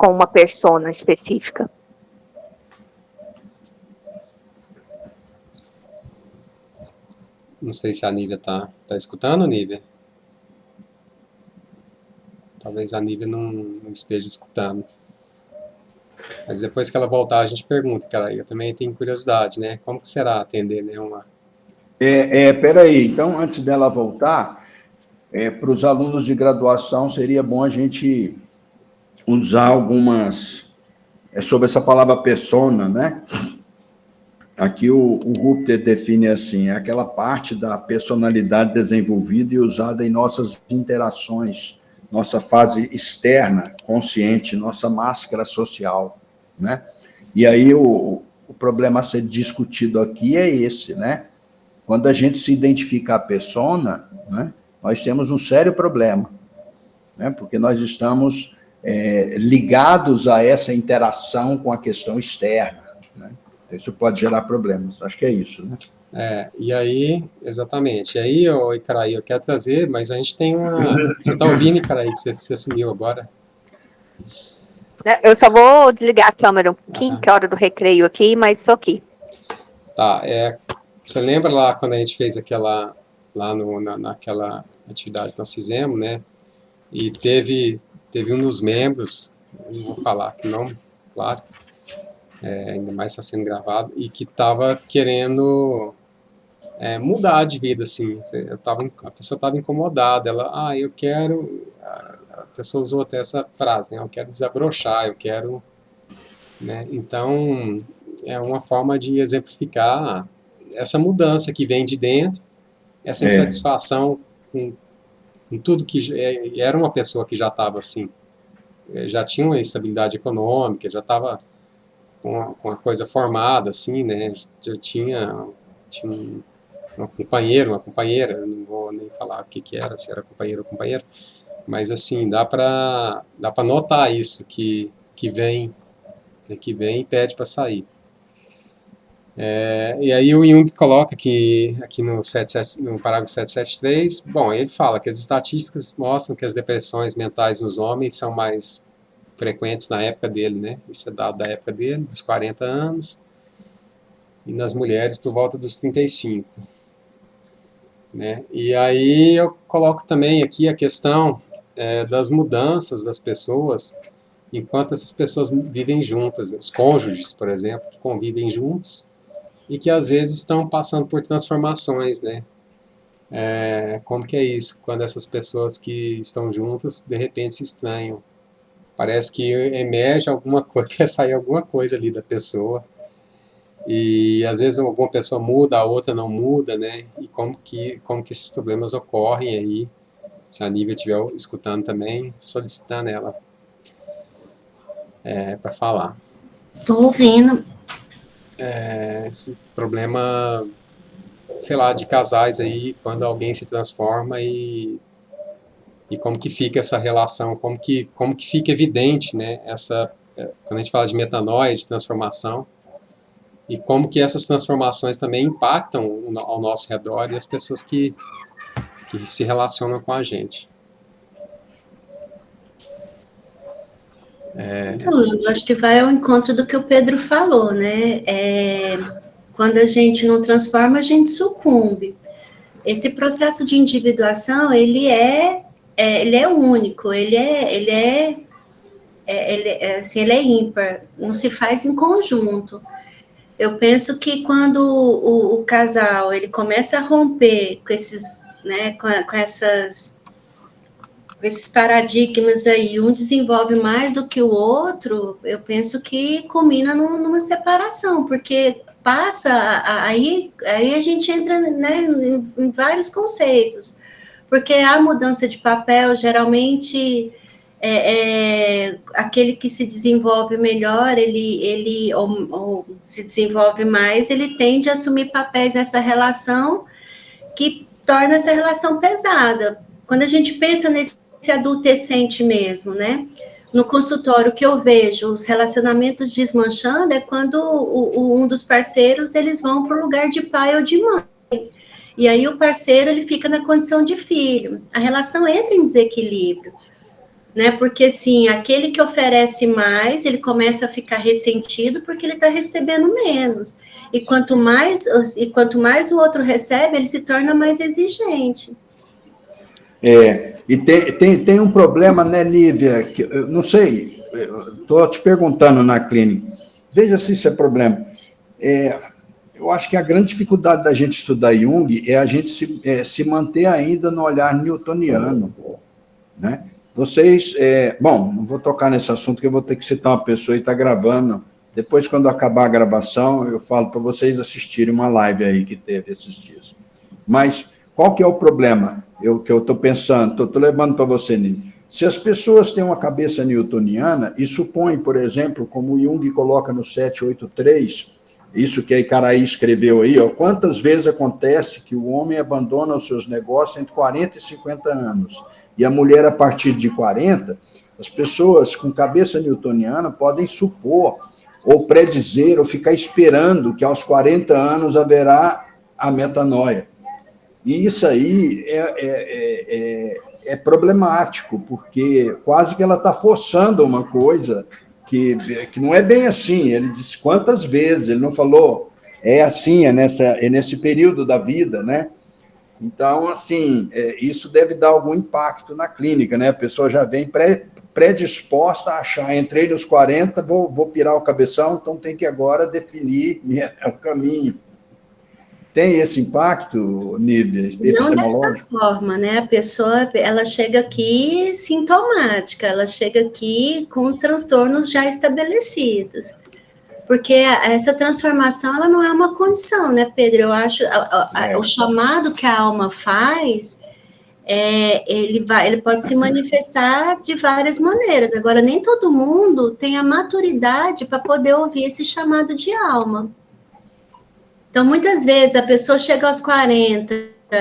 [SPEAKER 5] uma persona específica.
[SPEAKER 1] Não sei se a Nívia tá escutando, Nívia? Talvez a Nívia não esteja escutando. Mas depois que ela voltar, a gente pergunta, cara. Eu também tenho curiosidade, né? Como que será atender, né?
[SPEAKER 2] Peraí, então, antes dela voltar, para os alunos de graduação, seria bom a gente usar algumas... sobre essa palavra persona, né? Aqui o Rupert define assim, é aquela parte da personalidade desenvolvida e usada em nossas interações, nossa fase externa, consciente, nossa máscara social, né? E aí o problema a ser discutido aqui é esse, né? Quando a gente se identifica a persona, né, nós temos um sério problema, né? Porque nós estamos ligados a essa interação com a questão externa, né? Isso pode gerar problemas, acho que é isso, né?
[SPEAKER 1] E aí, exatamente. E aí, Icaraí, eu quero trazer, mas a gente tem uma... Você está ouvindo, Icaraí, que você sumiu agora?
[SPEAKER 5] Eu só vou desligar a câmera um pouquinho, que é a hora do recreio aqui, mas estou aqui.
[SPEAKER 1] Tá, você lembra lá quando a gente fez aquela... naquela atividade que nós fizemos, né? E teve um dos membros, não vou falar que não, claro, ainda mais está sendo gravado, e que estava querendo mudar de vida, assim. A pessoa estava incomodada, ela, eu quero... A pessoa usou até essa frase, né? Eu quero desabrochar, eu quero... Né? Então, é uma forma de exemplificar essa mudança que vem de dentro, essa insatisfação com tudo que... Era uma pessoa que já estava assim, já tinha uma estabilidade econômica, já estava com a coisa formada, assim, né? Já tinha um companheiro, uma companheira, eu não vou nem falar o que era, se era companheiro ou companheira, mas assim, dá para notar isso, que vem e pede para sair. E aí o Jung coloca aqui no parágrafo 773, bom, ele fala que as estatísticas mostram que as depressões mentais nos homens são mais frequentes na época dele, né? Isso é dado da época dele, dos 40 anos, e nas mulheres por volta dos 35. Né? E aí eu coloco também aqui a questão das mudanças das pessoas enquanto essas pessoas vivem juntas, os cônjuges, por exemplo, que convivem juntos e que às vezes estão passando por transformações, né? Como que é isso? Quando essas pessoas que estão juntas de repente se estranham, parece que emerge alguma coisa, quer sair alguma coisa ali da pessoa. E às vezes alguma pessoa muda, a outra não muda, né? E como que esses problemas ocorrem aí, se a Nívia estiver escutando também, solicitando ela para falar.
[SPEAKER 3] Estou ouvindo.
[SPEAKER 1] Esse problema, sei lá, de casais aí, quando alguém se transforma e como que fica essa relação, como que fica evidente, né? Quando a gente fala de metanoia, de transformação, e como que essas transformações também impactam ao nosso redor e as pessoas que se relacionam com a gente.
[SPEAKER 3] Então, eu acho que vai ao encontro do que o Pedro falou, né? Quando a gente não transforma, a gente sucumbe. Esse processo de individuação, ele é único, ele é ímpar, não se faz em conjunto. Eu penso que quando o casal ele começa a romper com esses, né, com esses paradigmas aí, um desenvolve mais do que o outro, eu penso que culmina numa separação, porque aí a gente entra, né, em vários conceitos, porque a mudança de papel, geralmente, aquele que se desenvolve melhor, ou se desenvolve mais, ele tende a assumir papéis nessa relação que torna essa relação pesada. Quando a gente pensa nesse adultescente mesmo, né? No consultório, o que eu vejo, os relacionamentos desmanchando é quando um dos parceiros, eles vão para o lugar de pai ou de mãe. E aí o parceiro, ele fica na condição de filho. A relação entra em desequilíbrio, né? Porque, assim, aquele que oferece mais, ele começa a ficar ressentido porque ele está recebendo menos. E quanto mais o outro recebe, ele se torna mais exigente.
[SPEAKER 2] E tem um problema, né, Lívia, que eu não sei, estou te perguntando na clínica, veja se isso é problema. Eu acho que a grande dificuldade da gente estudar Jung é a gente se manter ainda no olhar newtoniano, né? Vocês, bom, não vou tocar nesse assunto, que eu vou ter que citar uma pessoa e está gravando. Depois, quando acabar a gravação, eu falo para vocês assistirem uma live aí que teve esses dias. Mas qual que é o problema? Que eu estou pensando, estou levando para você, Nini. Se as pessoas têm uma cabeça newtoniana e supõem, por exemplo, como o Jung coloca no 783, isso que a Icaraí escreveu aí, ó, quantas vezes acontece que o homem abandona os seus negócios entre 40 e 50 anos, e a mulher a partir de 40, as pessoas com cabeça newtoniana podem supor, ou predizer, ou ficar esperando que aos 40 anos haverá a metanoia. E isso aí é problemático, porque quase que ela está forçando uma coisa que não é bem assim. Ele disse quantas vezes, ele não falou, é assim, é nesse período da vida, né? Então, assim, isso deve dar algum impacto na clínica, né? A pessoa já vem predisposta a achar, entrei nos 40, vou pirar o cabeção, então tem que agora definir o caminho. Tem esse impacto, Nívia, epistemológico?
[SPEAKER 3] Não dessa forma, né? A pessoa, ela chega aqui sintomática, ela chega aqui com transtornos já estabelecidos. Porque essa transformação, ela não é uma condição, né, Pedro? Eu acho, o chamado que a alma faz, ele pode se manifestar de várias maneiras. Agora, nem todo mundo tem a maturidade para poder ouvir esse chamado de alma. Então, muitas vezes, a pessoa chega aos 40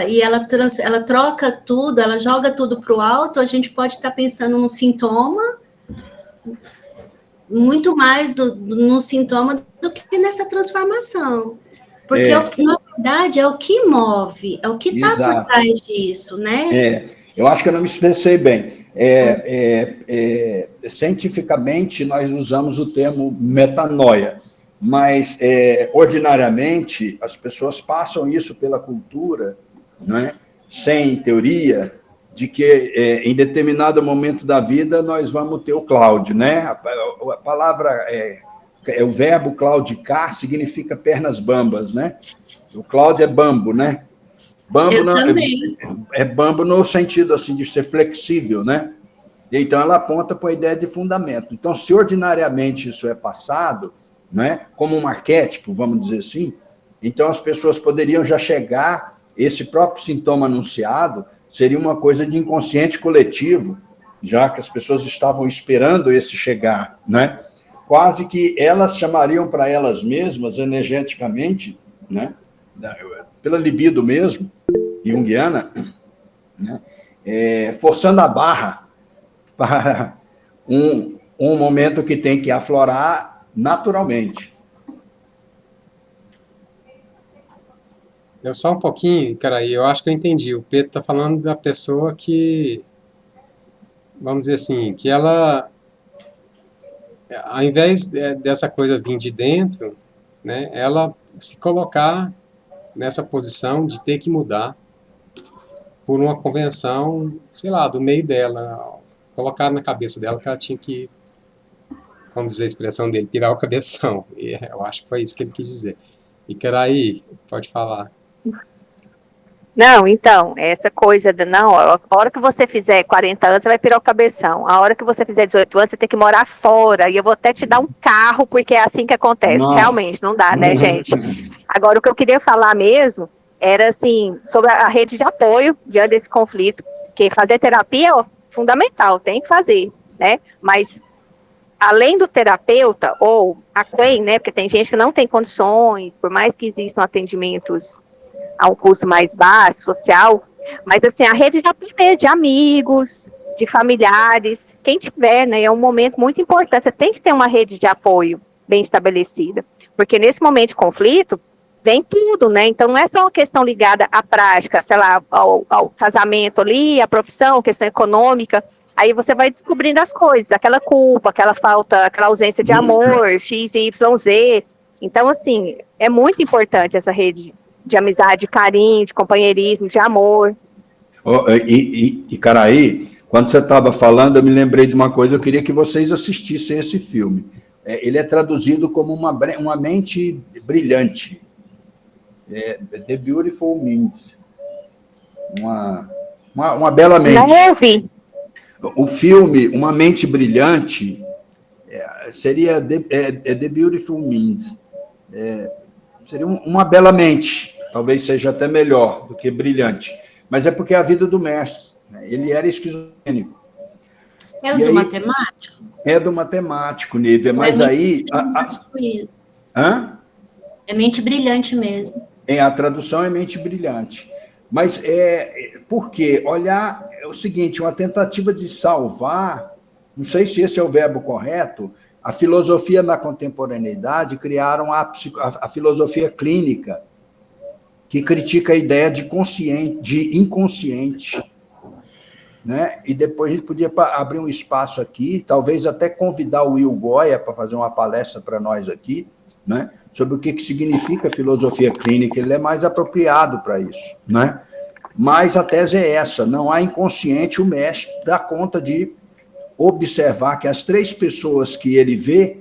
[SPEAKER 3] e ela troca tudo, ela joga tudo para o alto, a gente pode estar pensando num sintoma, muito mais no sintoma do que nessa transformação. Porque, na verdade, é o que move, é o que está por trás disso, né?
[SPEAKER 2] Eu acho que eu não me expressei bem. Cientificamente, nós usamos o termo metanoia, mas, ordinariamente, as pessoas passam isso pela cultura, né, sem teoria, de que em determinado momento da vida nós vamos ter o Cláudio, né? A palavra, o verbo claudicar significa pernas bambas, né? O Cláudio é bambo, né? Bambo é bambo no sentido assim, de ser flexível, né? Então, ela aponta para a ideia de fundamento. Então, se ordinariamente isso é passado, né, como um arquétipo, vamos dizer assim, então as pessoas poderiam já chegar, esse próprio sintoma anunciado seria uma coisa de inconsciente coletivo, já que as pessoas estavam esperando esse chegar, né? Quase que elas chamariam para elas mesmas, energeticamente, né, pela libido mesmo, junguiana, né, forçando a barra para um momento que tem que aflorar naturalmente.
[SPEAKER 1] Só um pouquinho, cara, aí eu acho que eu entendi. O Pedro está falando da pessoa que, vamos dizer assim, que ela, ao invés dessa coisa vir de dentro, né, ela se colocar nessa posição de ter que mudar por uma convenção, sei lá, do meio dela, colocar na cabeça dela que ela tinha que, como dizer a expressão dele, pirar o cabeção. E eu acho que foi isso que ele quis dizer. E Queraí, pode falar.
[SPEAKER 5] Não, então, essa coisa não, a hora que você fizer 40 anos, você vai pirar o cabeção. A hora que você fizer 18 anos, você tem que morar fora. E eu vou até te dar um carro, porque é assim que acontece.
[SPEAKER 2] Nossa.
[SPEAKER 5] Realmente, não dá, né, gente? Agora, o que eu queria falar mesmo era, assim, sobre a rede de apoio diante desse conflito. Que fazer terapia é fundamental, tem que fazer, né? Mas, além do terapeuta, ou a quem, né? Porque tem gente que não tem condições, por mais que existam atendimentos a um custo mais baixo, social, mas assim, a rede de apoio de amigos, de familiares, quem tiver, né, é um momento muito importante, você tem que ter uma rede de apoio bem estabelecida, porque nesse momento de conflito, vem tudo, né, então não é só uma questão ligada à prática, sei lá, ao casamento ali, à profissão, questão econômica, aí você vai descobrindo as coisas, aquela culpa, aquela falta, aquela ausência de amor, X, Y, Z, então assim, é muito importante essa rede de amizade, de carinho, de companheirismo, de amor.
[SPEAKER 2] Caraí, quando você estava falando, eu me lembrei de uma coisa, eu queria que vocês assistissem esse filme. Ele é traduzido como uma mente brilhante. The Beautiful Mind. Uma bela mente.
[SPEAKER 5] Não ouvi.
[SPEAKER 2] O filme, Uma Mente Brilhante, seria The Beautiful Mind. Seria uma bela mente, talvez seja até melhor do que brilhante, mas é porque é a vida do mestre, né? Ele era esquizofrênico.
[SPEAKER 3] É do matemático?
[SPEAKER 2] É do matemático, Nívia, mas aí... Hã?
[SPEAKER 3] É mente brilhante mesmo.
[SPEAKER 2] A tradução é mente brilhante. Mas por quê? Olhar é o seguinte, uma tentativa de salvar, não sei se esse é o verbo correto, a filosofia na contemporaneidade, criaram a filosofia clínica, que critica a ideia de inconsciente. Né? E depois a gente podia abrir um espaço aqui, talvez até convidar o Will Goya para fazer uma palestra para nós aqui, né? Sobre o que significa filosofia clínica, ele é mais apropriado para isso. Né? Mas a tese é essa, não há inconsciente, o mestre dá conta de observar que as 3 pessoas que ele vê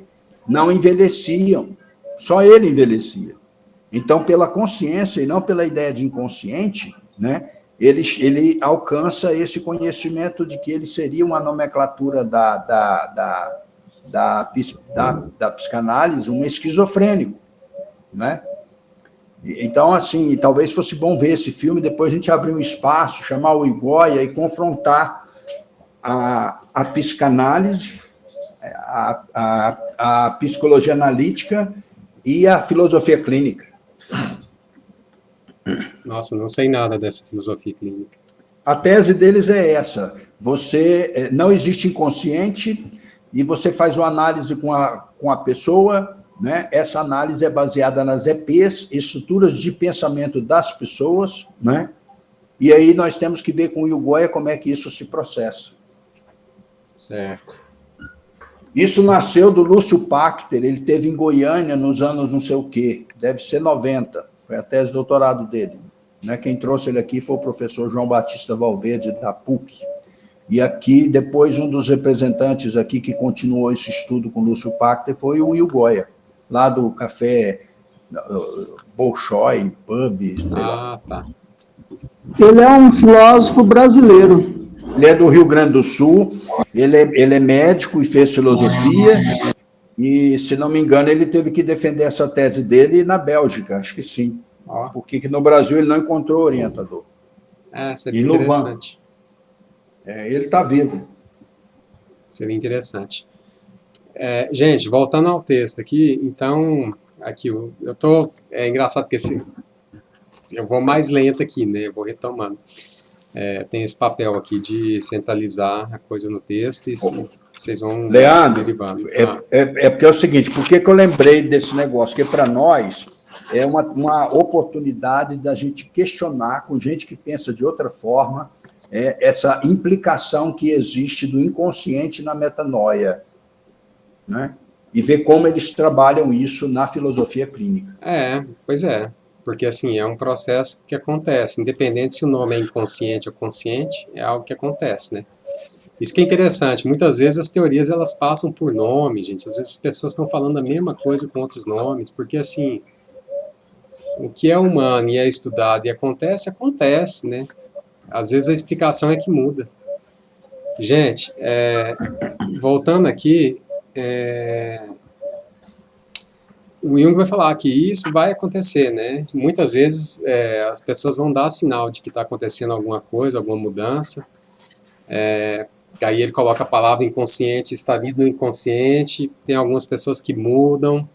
[SPEAKER 2] não envelheciam, só ele envelhecia. Então, pela consciência e não pela ideia de inconsciente, né, ele alcança esse conhecimento de que ele seria uma nomenclatura da psicanálise, um esquizofrênico. Né? Então, assim, talvez fosse bom ver esse filme, depois a gente abrir um espaço, chamar o Igoia e confrontar a psicanálise, a psicologia analítica e a filosofia clínica.
[SPEAKER 1] Nossa, não sei nada dessa filosofia clínica.
[SPEAKER 2] A tese deles é essa, não existe inconsciente e você faz uma análise com a pessoa, né? Essa análise é baseada nas EPs, estruturas de pensamento das pessoas, né? E aí nós temos que ver com o Igoia como é que isso se processa.
[SPEAKER 1] Certo.
[SPEAKER 2] Isso nasceu do Lúcio Pachter, ele teve em Goiânia nos anos não sei o quê, deve ser 90, foi a tese de doutorado dele. Né? Quem trouxe ele aqui foi o professor João Batista Valverde, da PUC. E aqui, depois, um dos representantes aqui que continuou esse estudo com o Lúcio Pachter foi o Will Goya, lá do café Bolshoi, Pub, sei lá.
[SPEAKER 1] Tá.
[SPEAKER 4] Ele é um filósofo brasileiro.
[SPEAKER 2] Ele é do Rio Grande do Sul, ele é médico e fez filosofia, e, se não me engano, ele teve que defender essa tese dele na Bélgica, acho que sim, porque no Brasil ele não encontrou orientador.
[SPEAKER 1] Seria interessante.
[SPEAKER 2] Ele está vivo.
[SPEAKER 1] Seria interessante. Gente, voltando ao texto aqui, então, aqui, é engraçado que eu vou mais lento aqui, né, eu vou retomando. Tem esse papel aqui de centralizar a coisa no texto e vocês vão derivando.
[SPEAKER 2] Porque é o seguinte, por que eu lembrei desse negócio? Porque para nós é uma oportunidade da gente questionar com gente que pensa de outra forma essa implicação que existe do inconsciente na metanoia. Né? e ver como eles trabalham isso na filosofia clínica.
[SPEAKER 1] Pois é. Porque, assim, é um processo que acontece, independente se o nome é inconsciente ou consciente, é algo que acontece, né? Isso que é interessante, muitas vezes as teorias, elas passam por nome, gente, às vezes as pessoas estão falando a mesma coisa com outros nomes, porque, assim, o que é humano e é estudado e acontece, acontece, né? Às vezes a explicação é que muda. Gente, voltando aqui, o Jung vai falar que isso vai acontecer, né? Muitas vezes as pessoas vão dar sinal de que está acontecendo alguma coisa, alguma mudança. Aí ele coloca a palavra inconsciente, está vindo no inconsciente. Tem algumas pessoas que mudam,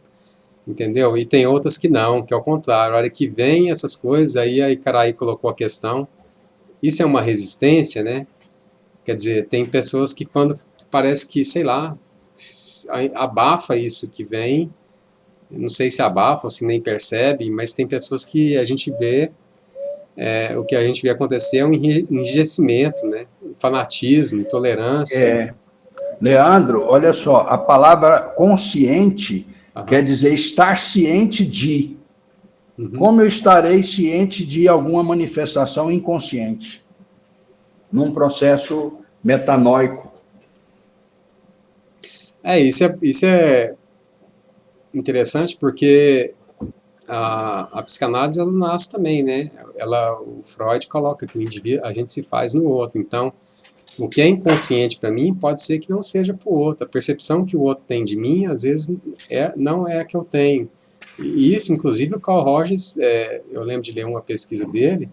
[SPEAKER 1] entendeu? E tem outras que não, que é o contrário. A hora que vem essas coisas, aí Carai colocou a questão. Isso é uma resistência, né? Quer dizer, tem pessoas que quando parece que, sei lá, abafa isso que vem. Não sei se abafa ou se nem percebe, mas tem pessoas que a gente vê, o que a gente vê acontecer é um enrijecimento, né? Fanatismo, intolerância.
[SPEAKER 2] Leandro, olha só, a palavra consciente quer dizer estar ciente de. Como eu estarei ciente de alguma manifestação inconsciente? Num processo metanóico.
[SPEAKER 1] Isso é interessante porque a psicanálise, ela nasce também, né? O Freud coloca que o indivíduo, a gente se faz no outro. Então, o que é inconsciente para mim pode ser que não seja para o outro. A percepção que o outro tem de mim, às vezes, não é a que eu tenho. E isso, inclusive, o Carl Rogers, eu lembro de ler uma pesquisa dele,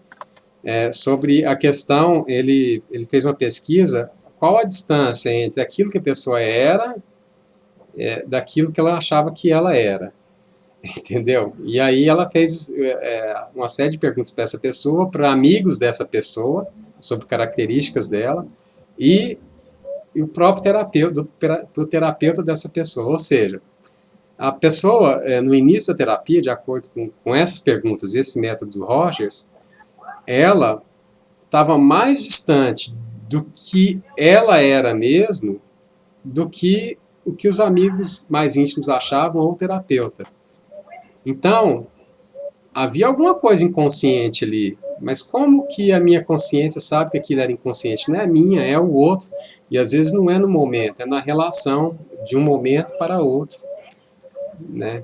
[SPEAKER 1] sobre a questão, ele fez uma pesquisa, qual a distância entre aquilo que a pessoa era, daquilo que ela achava que ela era. Entendeu? E aí ela fez uma série de perguntas para essa pessoa, para amigos dessa pessoa, sobre características dela, e o próprio terapeuta dessa pessoa. Ou seja, a pessoa, no início da terapia, de acordo com essas perguntas, esse método do Rogers, ela estava mais distante do que ela era mesmo, do que o que os amigos mais íntimos achavam, ou o terapeuta. Então, havia alguma coisa inconsciente ali, mas como que a minha consciência sabe que aquilo era inconsciente? Não é a minha, é o outro, e às vezes não é no momento, é na relação de um momento para outro, né?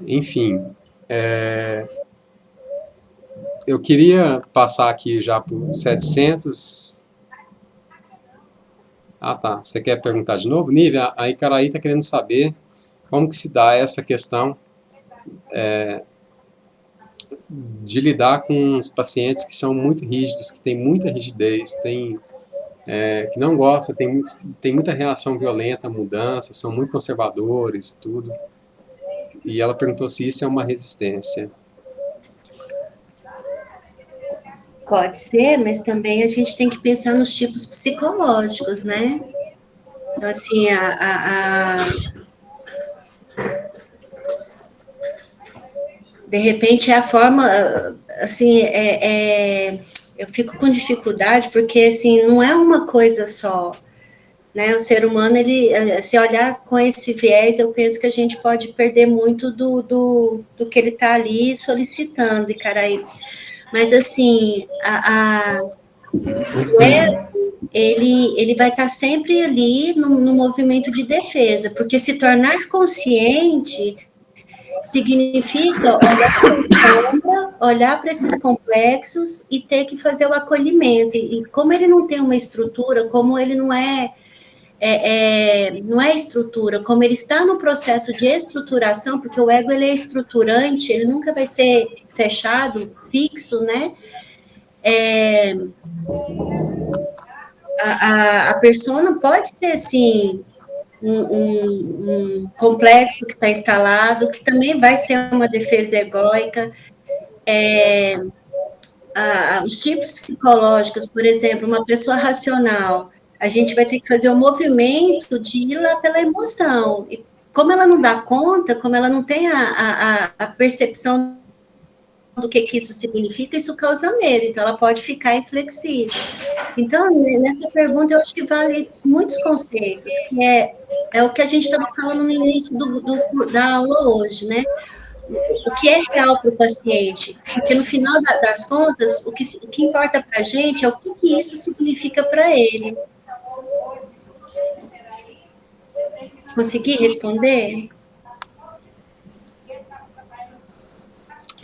[SPEAKER 1] Enfim, eu queria passar aqui já por 700... Ah, tá, você quer perguntar de novo, Nívia? A Icaraí está querendo saber como que se dá essa questão de lidar com os pacientes que são muito rígidos, que têm muita rigidez, que não gostam, tem muita reação violenta à mudança, são muito conservadores, tudo. E ela perguntou se isso é uma resistência.
[SPEAKER 3] Pode ser, mas também a gente tem que pensar nos tipos psicológicos, né? Então, assim, de repente, a forma, assim, eu fico com dificuldade, porque, assim, não é uma coisa só, né? O ser humano, se olhar com esse viés, eu penso que a gente pode perder muito do que ele está ali solicitando, e, cara, mas, assim, o ego, ele vai estar sempre ali no movimento de defesa, porque se tornar consciente significa olhar para esses complexos e ter que fazer o acolhimento. E como ele não tem uma estrutura, como ele não é estrutura, como ele está no processo de estruturação, porque o ego ele é estruturante, ele nunca vai ser fechado, fixo, né? A persona pode ser, assim, um complexo que está instalado, que também vai ser uma defesa egóica. Os tipos psicológicos, por exemplo, uma pessoa racional, a gente vai ter que fazer o movimento de ir lá pela emoção. E como ela não dá conta, como ela não tem a percepção do que isso significa, isso causa medo, então ela pode ficar inflexível. Então, nessa pergunta, eu acho que vale muitos conceitos, que é o que a gente estava falando no início da aula hoje, né? O que é real para o paciente, porque no final das contas, o que importa para a gente é o que isso significa para ele. Consegui responder?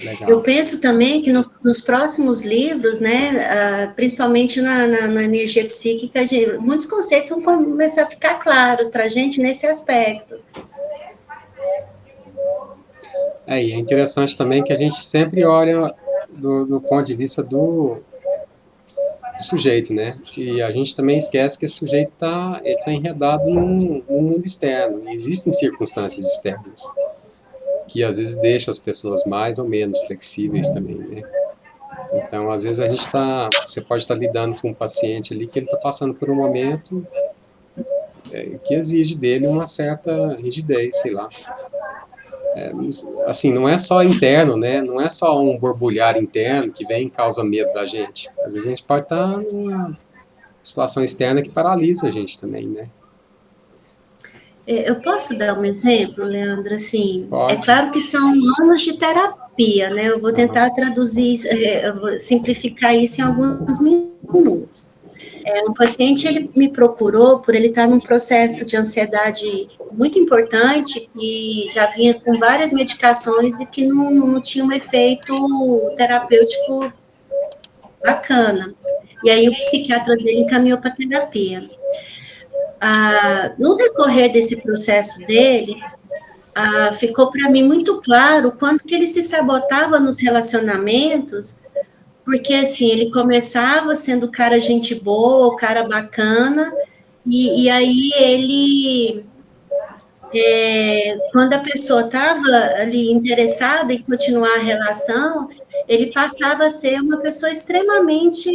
[SPEAKER 1] Legal.
[SPEAKER 3] Eu penso também que nos próximos livros, né, principalmente na energia psíquica, muitos conceitos vão começar a ficar claros para a gente nesse aspecto.
[SPEAKER 1] E é interessante também que a gente sempre olha do ponto de vista do sujeito, né? E a gente também esquece que esse sujeito ele tá enredado num mundo externo. E existem circunstâncias externas que às vezes deixam as pessoas mais ou menos flexíveis também, né? Então, às vezes você pode estar lidando com um paciente ali que ele está passando por um momento que exige dele uma certa rigidez, sei lá. Assim, não é só interno, né? Não é só um borbulhar interno que vem e causa medo da gente. Às vezes a gente pode estar numa situação externa que paralisa a gente também, né?
[SPEAKER 3] Eu posso dar um exemplo, Leandro? Assim,
[SPEAKER 1] Pode.
[SPEAKER 3] É claro que são anos de terapia, né? Eu vou tentar traduzir, eu vou simplificar isso em alguns minutos. Um paciente, ele me procurou por ele estar num processo de ansiedade muito importante e já vinha com várias medicações e que não tinha um efeito terapêutico bacana. E aí o psiquiatra dele encaminhou para terapia. No decorrer desse processo dele, ficou para mim muito claro o quanto que ele se sabotava nos relacionamentos, porque, assim, ele começava sendo cara gente boa, o cara bacana, e aí ele, quando a pessoa estava ali interessada em continuar a relação, ele passava a ser uma pessoa extremamente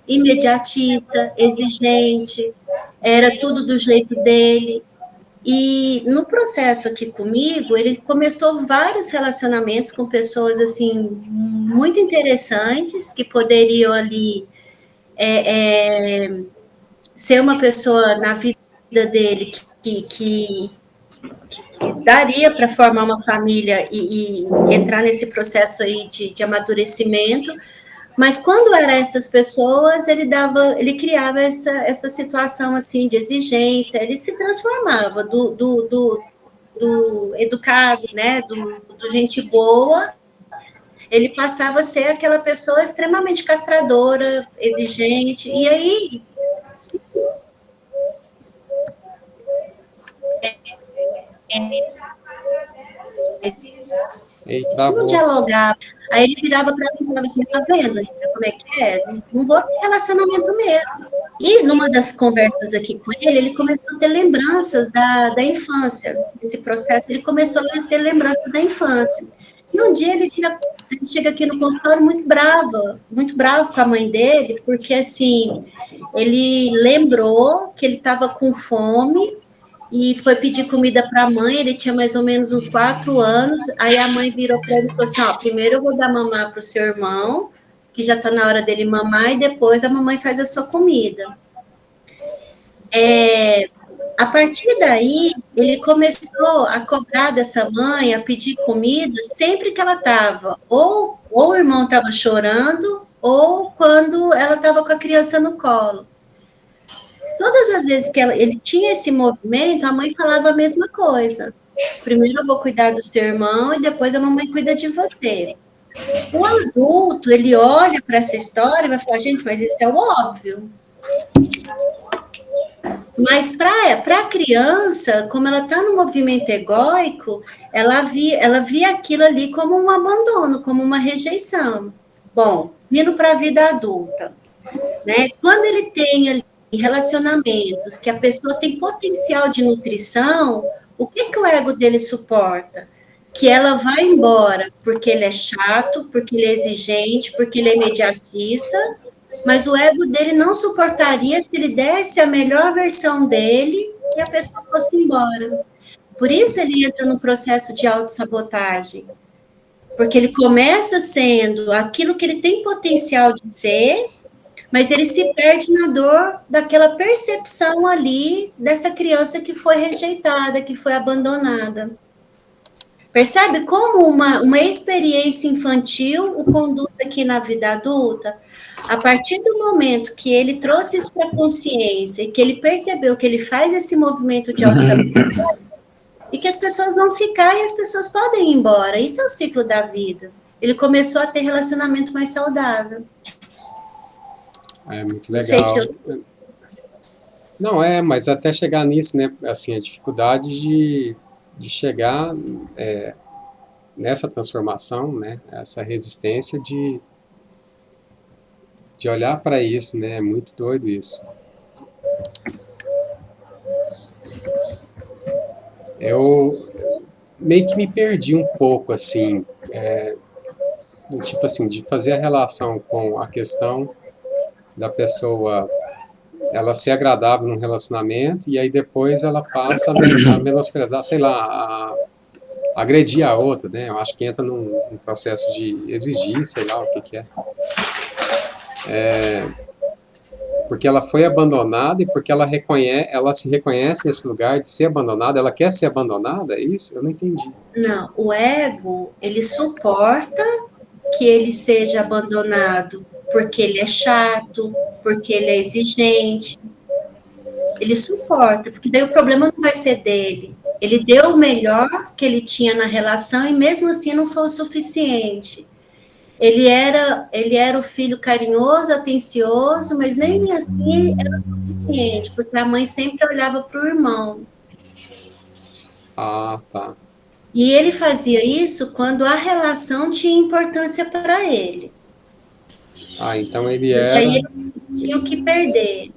[SPEAKER 3] imediatista, exigente, era tudo do jeito dele. E no processo aqui comigo, ele começou vários relacionamentos com pessoas, assim, muito interessantes, que poderiam ali ser uma pessoa na vida dele que daria para formar uma família e entrar nesse processo aí de amadurecimento. Mas quando eram essas pessoas, ele criava essa situação assim de exigência, ele se transformava do educado, né, do gente boa, ele passava a ser aquela pessoa extremamente castradora, exigente, e aí não dialogava. Aí ele virava para mim e falava assim, tá vendo como é que é? Não vou ter relacionamento mesmo. E numa das conversas aqui com ele começou a ter lembranças da infância. Esse processo, ele começou a ter lembranças da infância. E um dia ele chega aqui no consultório muito bravo com a mãe dele, porque assim, ele lembrou que ele estava com fome e foi pedir comida para a mãe, ele tinha mais ou menos uns 4 anos, aí a mãe virou para ele e falou assim, primeiro eu vou dar mamar para o seu irmão, que já está na hora dele mamar, e depois a mamãe faz a sua comida. A partir daí, ele começou a cobrar dessa mãe, a pedir comida, sempre que ela estava, ou o irmão estava chorando, ou quando ela estava com a criança no colo. Todas as vezes que ele tinha esse movimento, a mãe falava a mesma coisa. Primeiro eu vou cuidar do seu irmão e depois a mamãe cuida de você. O adulto, ele olha para essa história e vai falar, gente, mas isso é o óbvio. Mas para a criança, como ela está no movimento egóico, ela via aquilo ali como um abandono, como uma rejeição. Bom, vindo para a vida adulta, né? Quando ele tem ali relacionamentos que a pessoa tem potencial de nutrição, o que o ego dele suporta? Que ela vai embora porque ele é chato, porque ele é exigente, porque ele é imediatista, mas o ego dele não suportaria se ele desse a melhor versão dele e a pessoa fosse embora. Por isso ele entra no processo de autossabotagem. Porque ele começa sendo aquilo que ele tem potencial de ser, mas ele se perde na dor daquela percepção ali dessa criança que foi rejeitada, que foi abandonada. Percebe como uma experiência infantil o conduz aqui na vida adulta? A partir do momento que ele trouxe isso para a consciência e que ele percebeu que ele faz esse movimento de auto-sabotagem e que as pessoas vão ficar e as pessoas podem ir embora. Isso é o ciclo da vida. Ele começou a ter relacionamento mais saudável.
[SPEAKER 1] É muito legal. Não, mas até chegar nisso, né? Assim, a dificuldade de chegar nessa transformação, né? Essa resistência de olhar para isso, né? É muito doido isso. Eu meio que me perdi um pouco, assim, tipo assim, de fazer a relação com a questão da pessoa, ela ser agradável num relacionamento e aí depois ela passa a menosprezar, sei lá, a agredir a outra, né? Eu acho que entra num processo de exigir, sei lá o que é. Porque ela foi abandonada e porque ela se reconhece nesse lugar de ser abandonada, ela quer ser abandonada, é isso? Eu não entendi.
[SPEAKER 3] Não, o ego, ele suporta que ele seja abandonado porque ele é chato, porque ele é exigente. Ele suporta, porque daí o problema não vai ser dele. Ele deu o melhor que ele tinha na relação e mesmo assim não foi o suficiente. Ele era o filho carinhoso, atencioso, mas nem assim era o suficiente, porque a mãe sempre olhava para o irmão.
[SPEAKER 1] Ah, tá.
[SPEAKER 3] E ele fazia isso quando a relação tinha importância para ele.
[SPEAKER 1] Ah, então ele era...
[SPEAKER 3] E aí ele tinha o que perder.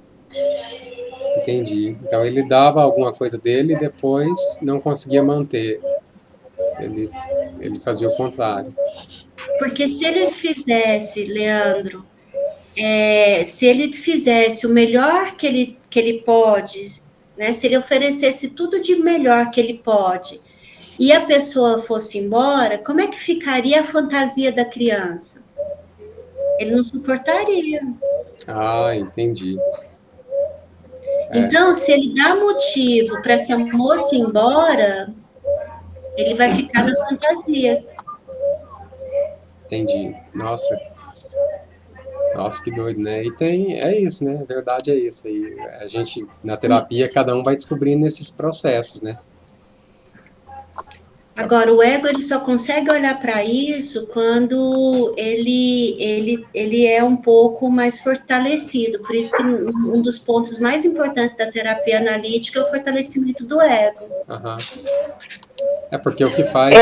[SPEAKER 1] Entendi. Então ele dava alguma coisa dele e depois não conseguia manter. Ele fazia o contrário.
[SPEAKER 3] Porque se ele fizesse, Leandro, se ele fizesse o melhor que ele pode, né, se ele oferecesse tudo de melhor que ele pode, e a pessoa fosse embora, como é que ficaria a fantasia da criança? Ele não suportaria.
[SPEAKER 1] Ah, entendi.
[SPEAKER 3] Então, se ele dá motivo para essa moça ir embora, ele vai ficar na fantasia.
[SPEAKER 1] Entendi. Nossa, que doido, né? E é isso, né? A verdade é isso aí. A gente, na terapia, cada um vai descobrindo esses processos, né?
[SPEAKER 3] Agora, o ego, ele só consegue olhar para isso quando ele é um pouco mais fortalecido. Por isso que um dos pontos mais importantes da terapia analítica é o fortalecimento do ego.
[SPEAKER 1] Uhum. É porque o que faz...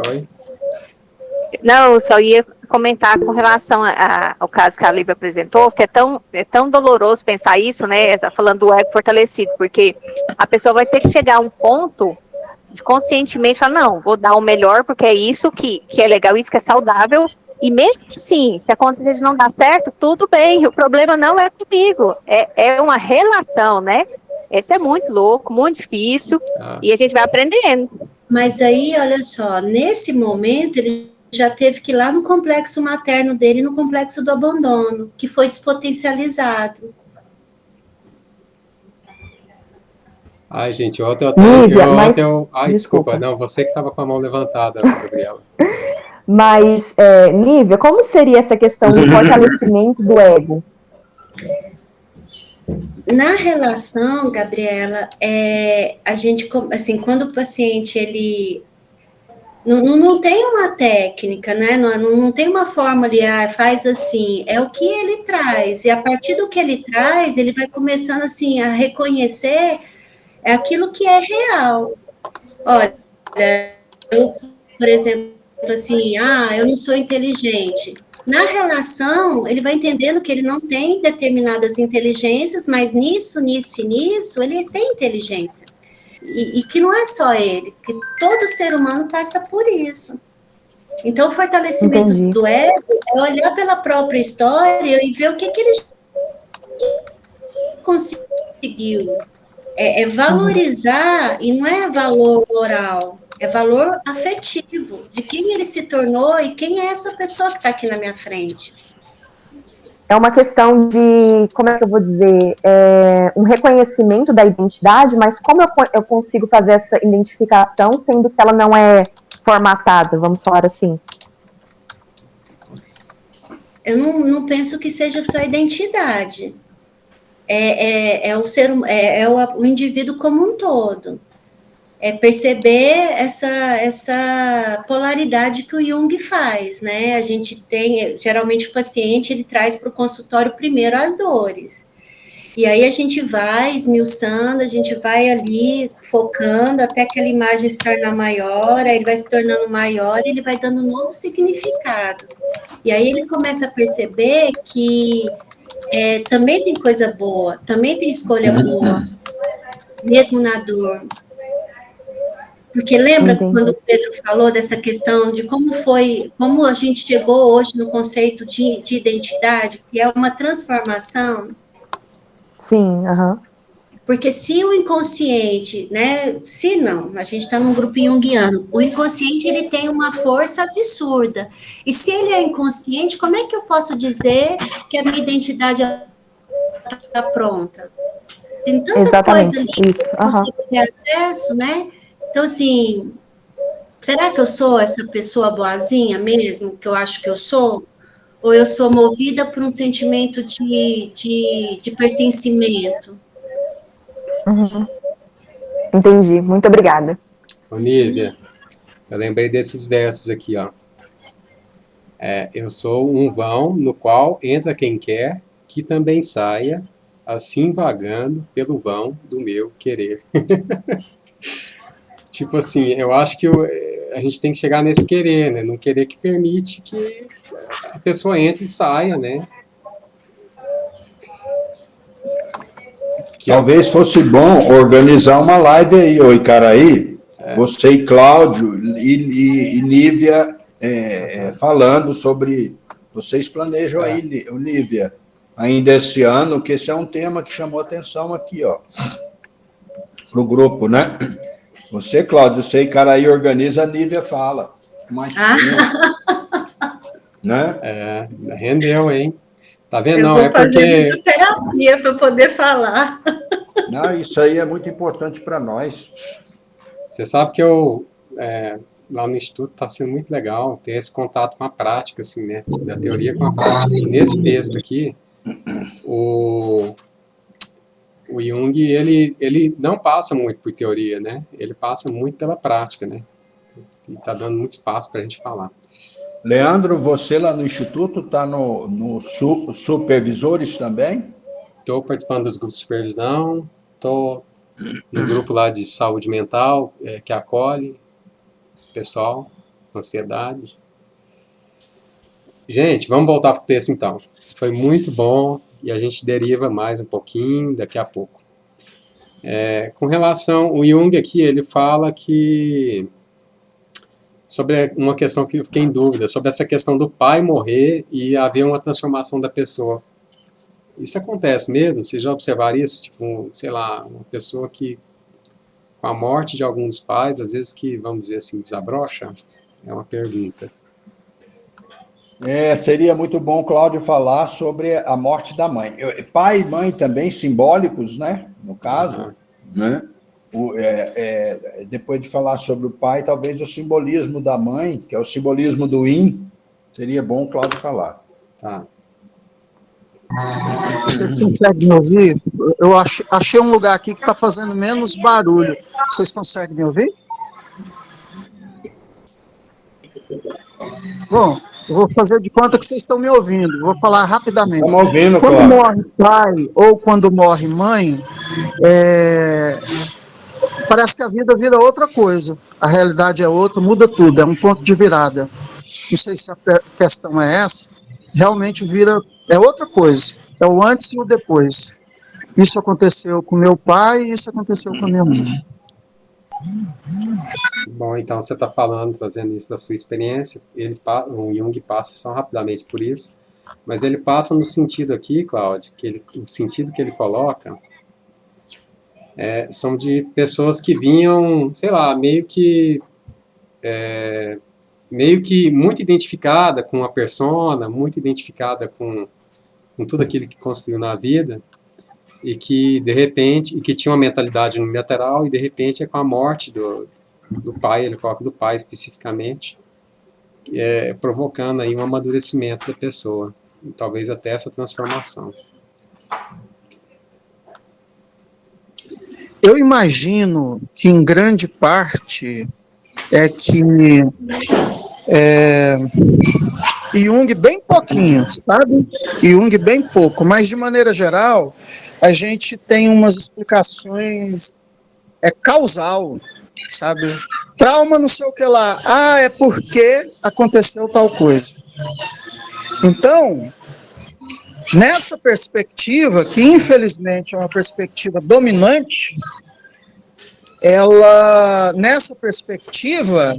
[SPEAKER 1] Oi?
[SPEAKER 5] Não, eu só ia comentar com relação ao caso que a Lívia apresentou, que é tão doloroso pensar isso, né? Tá falando do ego fortalecido, porque a pessoa vai ter que chegar a um ponto de conscientemente falar, não, vou dar o melhor, porque é isso que é legal, isso que é saudável, e mesmo assim, se acontecer de não dar certo, tudo bem, o problema não é comigo, é uma relação, né? Esse é muito louco, muito difícil, e a gente vai aprendendo.
[SPEAKER 3] Mas aí, olha só, nesse momento, ele já teve que ir lá no complexo materno dele, no complexo do abandono, que foi despotencializado.
[SPEAKER 1] Ai, gente, ontem
[SPEAKER 6] Nívia,
[SPEAKER 1] desculpa, não, você que estava com a mão levantada, Gabriela.
[SPEAKER 6] Mas, Nívia, como seria essa questão do fortalecimento do ego?
[SPEAKER 3] Na relação, Gabriela, a gente, assim, quando o paciente, ele não tem uma técnica, né? Não tem uma fórmula ali, faz assim, é o que ele traz, e a partir do que ele traz, ele vai começando, assim, a reconhecer aquilo que é real. Olha, eu, por exemplo, assim, eu não sou inteligente. Na relação, ele vai entendendo que ele não tem determinadas inteligências, mas nisso, ele tem inteligência. E que não é só ele, que todo ser humano passa por isso. Então, o fortalecimento do ego é olhar pela própria história e ver o que ele conseguiu. É valorizar, e não é valor moral, é valor afetivo, de quem ele se tornou e quem é essa pessoa que está aqui na minha frente.
[SPEAKER 6] É uma questão de, como é que eu vou dizer, um reconhecimento da identidade, mas como eu consigo fazer essa identificação, sendo que ela não é formatada, vamos falar assim?
[SPEAKER 3] Eu não penso que seja só identidade. O indivíduo como um todo. É perceber essa polaridade que o Jung faz, né? A gente tem, geralmente o paciente, ele traz para o consultório primeiro as dores. E aí a gente vai esmiuçando, a gente vai ali focando até aquela imagem se tornar maior, aí ele vai se tornando maior e ele vai dando um novo significado. E aí ele começa a perceber que também tem coisa boa, também tem escolha boa, mesmo na dor. Porque lembra quando o Pedro falou dessa questão de como a gente chegou hoje no conceito de identidade, que é uma transformação?
[SPEAKER 6] Sim, aham.
[SPEAKER 3] Porque se o inconsciente, né, se não, a gente está num grupo junguiano, o inconsciente ele tem uma força absurda. E se ele é inconsciente, como é que eu posso dizer que a minha identidade está pronta? Tem tanta
[SPEAKER 6] Exatamente,
[SPEAKER 3] coisa ali
[SPEAKER 6] isso.
[SPEAKER 3] que você tem acesso, né? Então, assim, será que eu sou essa pessoa boazinha mesmo, que eu acho que eu sou? Ou eu sou movida por um sentimento de pertencimento?
[SPEAKER 6] Uhum. Entendi, muito obrigada.
[SPEAKER 1] Nívia, eu lembrei desses versos aqui, ó. Eu sou um vão no qual entra quem quer, que também saia, assim vagando pelo vão do meu querer. Tipo assim, eu acho que a gente tem que chegar nesse querer, né? Não querer que permite que a pessoa entre e saia, né?
[SPEAKER 2] Talvez fosse bom organizar uma live aí, ô Icaraí, você e Cláudio e Nívia falando sobre... Vocês planejam aí, Nívia, ainda esse ano, que esse é um tema que chamou atenção aqui, ó, para o grupo, né? Você, Cláudio, você e Icaraí organiza, a Nívia fala. Mais
[SPEAKER 1] né? Rendeu, hein? Tá vendo?
[SPEAKER 3] Não, é porque... muita terapia para poder falar.
[SPEAKER 2] Não, isso aí é muito importante para nós.
[SPEAKER 1] Você sabe que lá no Instituto está sendo muito legal ter esse contato com a prática, assim, né? Da teoria com a prática. E nesse texto aqui, o Jung, ele não passa muito por teoria, né? Ele passa muito pela prática, né? E está dando muito espaço para a gente falar.
[SPEAKER 2] Leandro, você lá no Instituto está no supervisores também?
[SPEAKER 1] Estou participando dos grupos de supervisão, estou no grupo lá de saúde mental, que acolhe pessoal com ansiedade. Gente, vamos voltar para o texto então. Foi muito bom e a gente deriva mais um pouquinho daqui a pouco. Com relação, o Jung aqui, ele fala que sobre uma questão que eu fiquei em dúvida, sobre essa questão do pai morrer e haver uma transformação da pessoa. Isso acontece mesmo? Você já observaram isso? Tipo, sei lá, uma pessoa que, com a morte de algum dos pais, às vezes que, vamos dizer assim, desabrocha? É uma pergunta.
[SPEAKER 2] Seria muito bom, Cláudio, falar sobre a morte da mãe. Pai e mãe também simbólicos, né? No caso, né? Depois de falar sobre o pai, talvez o simbolismo da mãe, que é o simbolismo do yin, seria bom o Cláudio falar.
[SPEAKER 1] Tá.
[SPEAKER 4] Você consegue me ouvir? Eu achei um lugar aqui que está fazendo menos barulho. Vocês conseguem me ouvir? Bom, eu vou fazer de conta que vocês estão me ouvindo. Vou falar rapidamente.
[SPEAKER 2] Estamos ouvindo,
[SPEAKER 4] quando
[SPEAKER 2] claro.
[SPEAKER 4] Morre pai ou quando morre mãe, parece que a vida vira outra coisa. A realidade é outra, muda tudo, é um ponto de virada. Não sei se a questão é essa. Realmente é outra coisa. É o antes e o depois. Isso aconteceu com meu pai e isso aconteceu com a minha mãe.
[SPEAKER 1] Bom, então você está trazendo isso da sua experiência. O Jung passa só rapidamente por isso, mas ele passa no sentido aqui, Cláudio, o sentido que ele coloca são de pessoas que vinham, sei lá, meio que meio que muito identificada com a persona, muito identificada com tudo aquilo que construiu na vida, e que, de repente, que tinha uma mentalidade unilateral, e de repente é com a morte do pai, ele coloca do pai especificamente, provocando aí um amadurecimento da pessoa, e talvez até essa transformação.
[SPEAKER 4] Eu imagino que, em grande parte, Jung bem pouquinho, sabe? Jung bem pouco, mas, de maneira geral, a gente tem umas explicações causal, sabe? Trauma não sei o que lá. É porque aconteceu tal coisa. Então, nessa perspectiva, que infelizmente é uma perspectiva dominante, nessa perspectiva,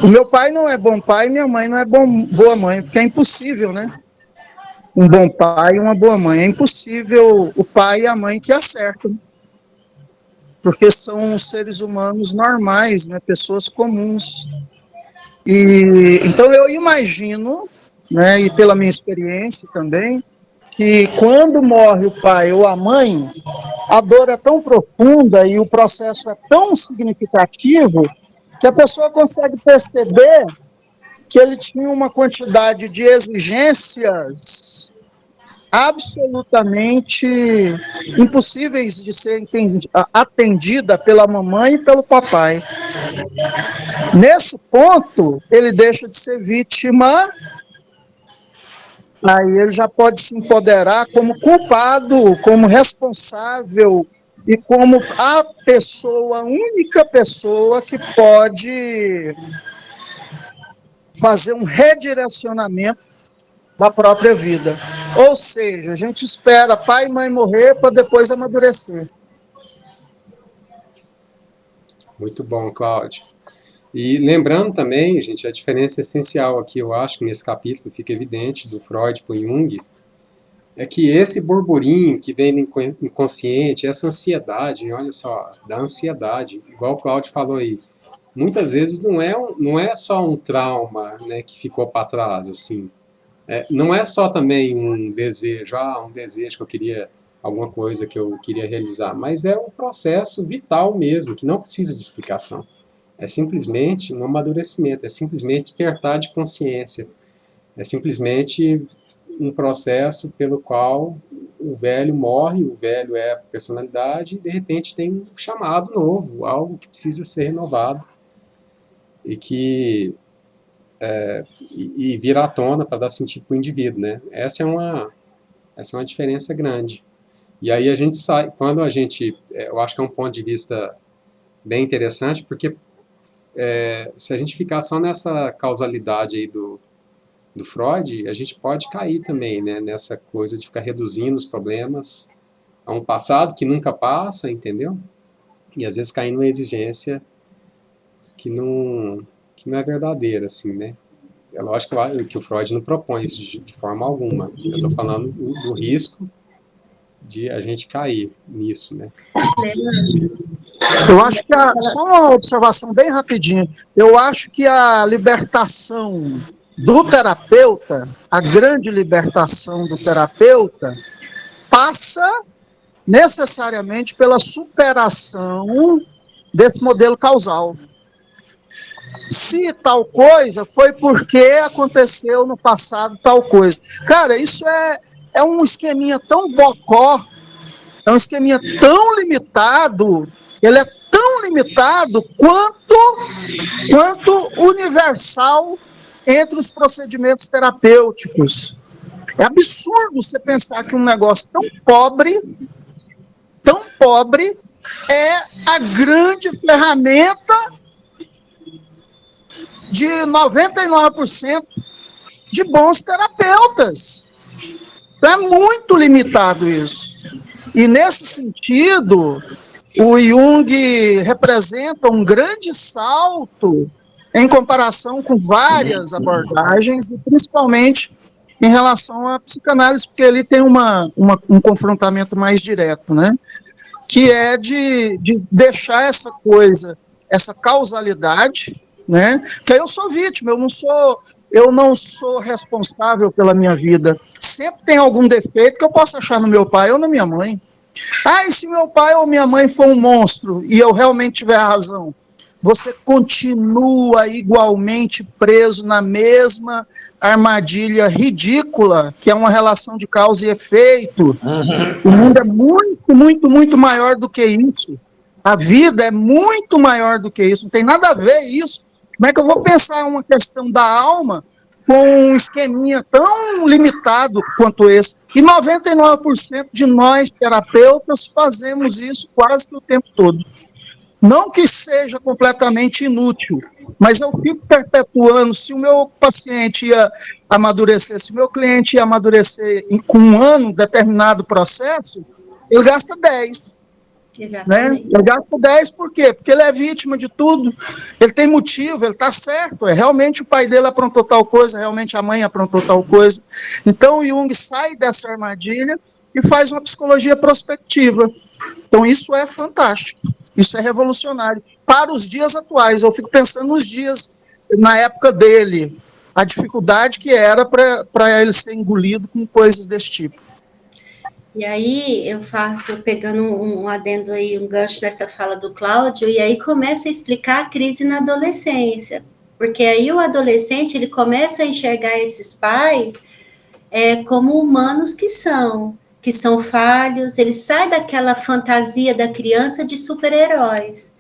[SPEAKER 4] o meu pai não é bom pai, minha mãe não é boa mãe, porque é impossível, né? Um bom pai e uma boa mãe. É impossível o pai e a mãe que acertam, porque são seres humanos normais, né? Pessoas comuns. Então eu imagino, né, e pela minha experiência também, que quando morre o pai ou a mãe, a dor é tão profunda e o processo é tão significativo que a pessoa consegue perceber que ele tinha uma quantidade de exigências absolutamente impossíveis de ser atendida pela mamãe e pelo papai. Nesse ponto, ele deixa de ser vítima, aí ele já pode se empoderar como culpado, como responsável e como a única pessoa que pode fazer um redirecionamento da própria vida. Ou seja, a gente espera pai e mãe morrer para depois amadurecer.
[SPEAKER 1] Muito bom, Cláudio. E lembrando também, gente, a diferença essencial aqui, eu acho que nesse capítulo fica evidente, do Freud para o Jung, é que esse burburinho que vem do inconsciente, essa ansiedade, olha só, da ansiedade, igual o Cláudio falou aí, muitas vezes não é só um trauma, né, que ficou para trás, assim. Não é só também um desejo que eu queria, alguma coisa que eu queria realizar, mas é um processo vital mesmo, que não precisa de explicação. É simplesmente um amadurecimento, é simplesmente despertar de consciência, é simplesmente um processo pelo qual o velho morre, o velho é a personalidade, e de repente tem um chamado novo, algo que precisa ser renovado, e que e vir à tona para dar sentido para o indivíduo, né? Essa é uma diferença grande. E aí a gente sai, quando a gente, eu acho que é um ponto de vista bem interessante, porque se a gente ficar só nessa causalidade aí do Freud, a gente pode cair também, né, nessa coisa de ficar reduzindo os problemas a um passado que nunca passa, entendeu? E às vezes cair numa exigência que não é verdadeira, assim, né? É lógico que o Freud não propõe isso de forma alguma. Eu estou falando do risco de a gente cair nisso, né?
[SPEAKER 4] Eu acho que, só uma observação bem rapidinho, eu acho que a libertação do terapeuta, a grande libertação do terapeuta, passa necessariamente pela superação desse modelo causal. Se tal coisa foi porque aconteceu no passado tal coisa. Cara, isso é um esqueminha tão bocó, é um esqueminha tão limitado, ele é tão limitado quanto universal entre os procedimentos terapêuticos. É absurdo você pensar que um negócio tão pobre, é a grande ferramenta de 99% de bons terapeutas. Então é muito limitado isso. E nesse sentido, o Jung representa um grande salto em comparação com várias abordagens, e principalmente em relação à psicanálise, porque ele tem um confrontamento mais direto, né? Que é de deixar essa coisa, essa causalidade, né? Porque eu sou vítima, eu não sou responsável pela minha vida. Sempre tem algum defeito que eu posso achar no meu pai ou na minha mãe. Ah, e se meu pai ou minha mãe for um monstro e eu realmente tiver razão? Você continua igualmente preso na mesma armadilha ridícula, que é uma relação de causa e efeito. O mundo é muito, muito, muito maior do que isso. A vida é muito maior do que isso. Não tem nada a ver isso. Como é que eu vou pensar uma questão da alma com um esqueminha tão limitado quanto esse? E 99% de nós, terapeutas, fazemos isso quase que o tempo todo. Não que seja completamente inútil, mas eu fico perpetuando. Se o meu paciente ia amadurecer, se o meu cliente ia amadurecer com um ano, determinado processo, ele gasta 10. Né?
[SPEAKER 3] Exatamente.
[SPEAKER 4] Ele gasta 10 por quê? Porque ele é vítima de tudo, ele tem motivo, ele está certo, realmente o pai dele aprontou tal coisa, realmente a mãe aprontou tal coisa. Então o Jung sai dessa armadilha e faz uma psicologia prospectiva. Então isso é fantástico, isso é revolucionário para os dias atuais. Eu fico pensando nos dias, na época dele, a dificuldade que era para ele ser engolido com coisas desse tipo.
[SPEAKER 3] E aí eu faço, pegando um adendo aí, um gancho nessa fala do Cláudio, e aí começa a explicar a crise na adolescência. Porque aí o adolescente, ele começa a enxergar esses pais como humanos que são falhos, ele sai daquela fantasia da criança de super-heróis.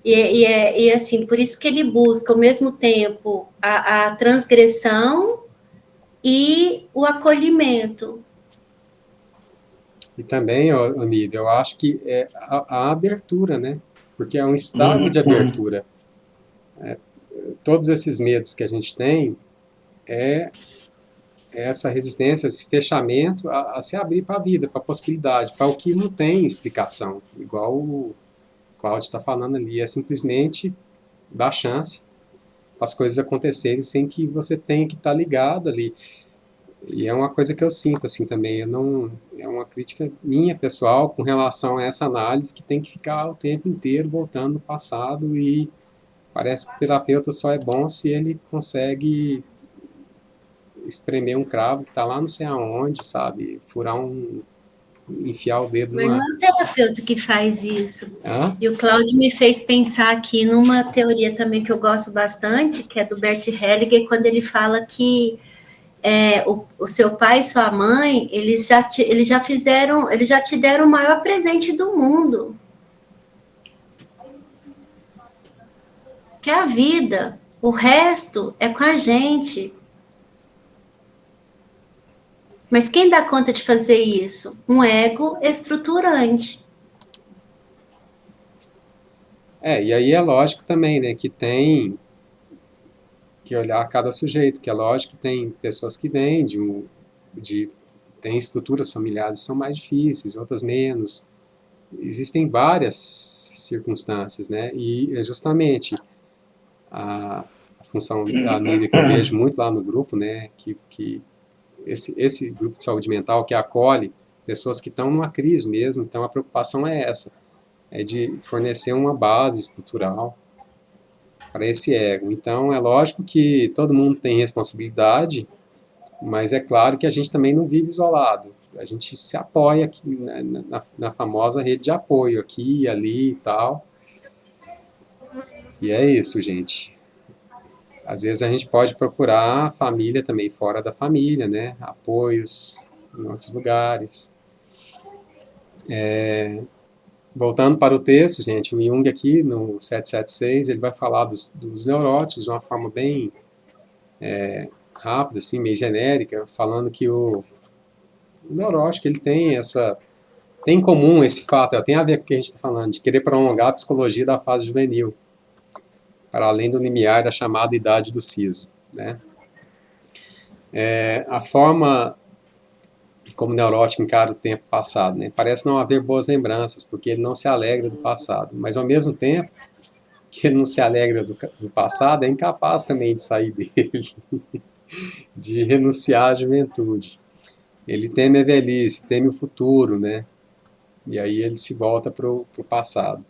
[SPEAKER 3] E assim, por isso que ele busca, ao mesmo tempo, a transgressão e o acolhimento.
[SPEAKER 1] E também, Olívia, eu acho que é a abertura, né? Porque é um estado de abertura. Todos esses medos que a gente tem é essa resistência, esse fechamento a se abrir para a vida, para a possibilidade, para o que não tem explicação. Igual o Cláudio está falando ali, é simplesmente dar chance para as coisas acontecerem sem que você tenha que estar ligado ali. E é uma coisa que eu sinto assim também, é uma crítica minha pessoal com relação a essa análise que tem que ficar o tempo inteiro voltando no passado, e parece que o terapeuta só é bom se ele consegue espremer um cravo que está lá não sei aonde, sabe, enfiar o dedo
[SPEAKER 3] Mas não é um terapeuta que faz isso.
[SPEAKER 1] Hã?
[SPEAKER 3] E o Cláudio me fez pensar aqui numa teoria também que eu gosto bastante, que é do Bert Hellinger, quando ele fala que o seu pai e sua mãe, eles já te deram o maior presente do mundo, que é a vida. O resto é com a gente. Mas quem dá conta de fazer isso? Um ego estruturante.
[SPEAKER 1] E aí é lógico também, né, que tem que olhar cada sujeito, que é lógico que tem pessoas que vêm tem estruturas familiares que são mais difíceis, outras menos. Existem várias circunstâncias, né, e é justamente a função da Nívia que eu vejo muito lá no grupo, né, que esse grupo de saúde mental que acolhe pessoas que estão numa crise mesmo, então a preocupação é essa, é de fornecer uma base estrutural para esse ego. Então, é lógico que todo mundo tem responsabilidade, mas é claro que a gente também não vive isolado. A gente se apoia aqui na famosa rede de apoio, aqui e ali e tal. E é isso, gente. Às vezes a gente pode procurar família também fora da família, né? Apoios em outros lugares. Voltando para o texto, gente, o Jung aqui no 776, ele vai falar dos neuróticos de uma forma bem rápida, assim, meio genérica, falando que o neurótico ele tem em comum esse fato, tem a ver com o que a gente está falando, de querer prolongar a psicologia da fase juvenil, para além do limiar da chamada idade do siso, né? A forma como o neurótico encara o tempo passado, né? Parece não haver boas lembranças, porque ele não se alegra do passado, mas ao mesmo tempo que ele não se alegra do passado, é incapaz também de sair dele, de renunciar à juventude. Ele teme a velhice, teme o futuro, né? E aí ele se volta para o passado.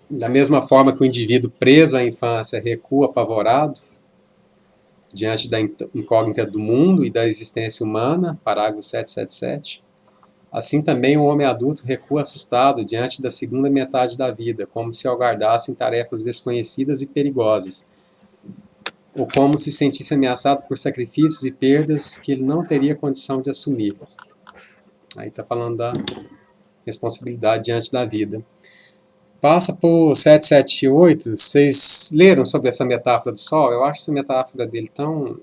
[SPEAKER 1] Da mesma forma que o indivíduo preso à infância recua apavorado diante da incógnita do mundo e da existência humana, parágrafo 777, assim também o homem adulto recua assustado diante da segunda metade da vida, como se aguardasse em tarefas desconhecidas e perigosas, ou como se sentisse ameaçado por sacrifícios e perdas que ele não teria condição de assumir. Aí está falando da responsabilidade diante da vida. Passa por 778, vocês leram sobre essa metáfora do sol? Eu acho essa metáfora dele tão